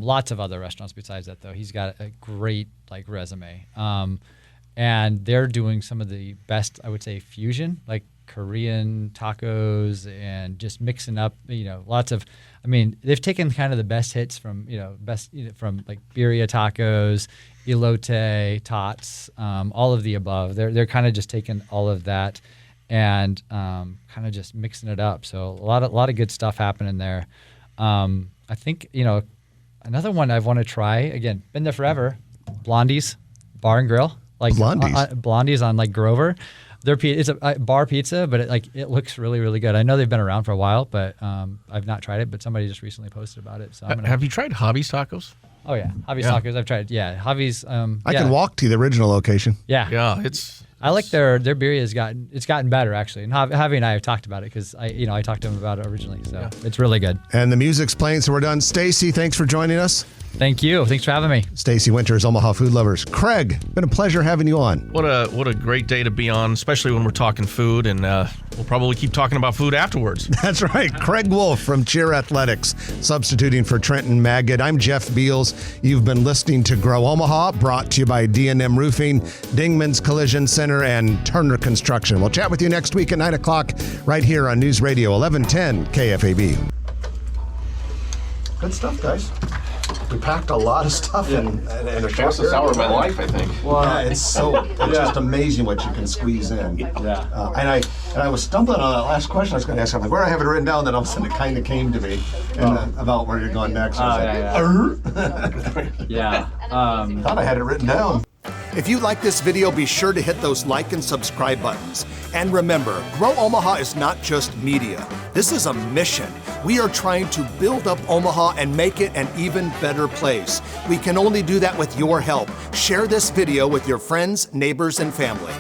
[SPEAKER 8] lots of other restaurants besides that though. He's got a great resume, and they're doing some of the best, I would say, fusion, like Korean tacos and just mixing up lots of. I mean, they've taken kind of the best hits from from like birria tacos, elote, tots, all of the above. They're kind of just taking all of that and kind of just mixing it up. So a lot of good stuff happening there. I think another one I want to try, again, been there forever, Blondie's Bar and Grill, Blondie's on Grover. It's a bar pizza, but it looks really, really good. I know they've been around for a while, but I've not tried it. But somebody just recently posted about it. So
[SPEAKER 5] have you tried Javi's Tacos?
[SPEAKER 8] Oh yeah, Javi's Tacos. I've tried. Yeah, Javi's.
[SPEAKER 1] I can walk to the original location.
[SPEAKER 8] Yeah, I like their birria has gotten better actually. And Javi and I have talked about it because I talked to him about it originally. So it's really good.
[SPEAKER 1] And the music's playing, so we're done. Stacy, thanks for joining us.
[SPEAKER 8] Thank you. Thanks for having me.
[SPEAKER 1] Stacy Winters, Omaha Food Lovers. Craig, been a pleasure having you on.
[SPEAKER 5] What a great day to be on, especially when we're talking food, and we'll probably keep talking about food afterwards.
[SPEAKER 1] That's right. Craig Wolf from Cheer Athletics, substituting for Trenton Magid. I'm Jeff Beals. You've been listening to Grow Omaha, brought to you by D&M Roofing, Dingman's Collision Center, and Turner Construction. We'll chat with you next week at 9 o'clock right here on News Radio 1110 KFAB.
[SPEAKER 3] Good stuff, guys. We packed a lot of stuff in a short
[SPEAKER 7] Fastest hour of my life, I think.
[SPEAKER 3] Well, it's just amazing what you can squeeze in.
[SPEAKER 8] Yeah.
[SPEAKER 3] And I was stumbling on that last question I was going to ask. I'm like, where I have it written down, then all of a sudden it kind of came to me about where you're going next. I was
[SPEAKER 2] Yeah.
[SPEAKER 3] thought I had it written down.
[SPEAKER 1] If you like this video, be sure to hit those like and subscribe buttons. And remember, Grow Omaha is not just media. This is a mission. We are trying to build up Omaha and make it an even better place. We can only do that with your help. Share this video with your friends, neighbors, and family.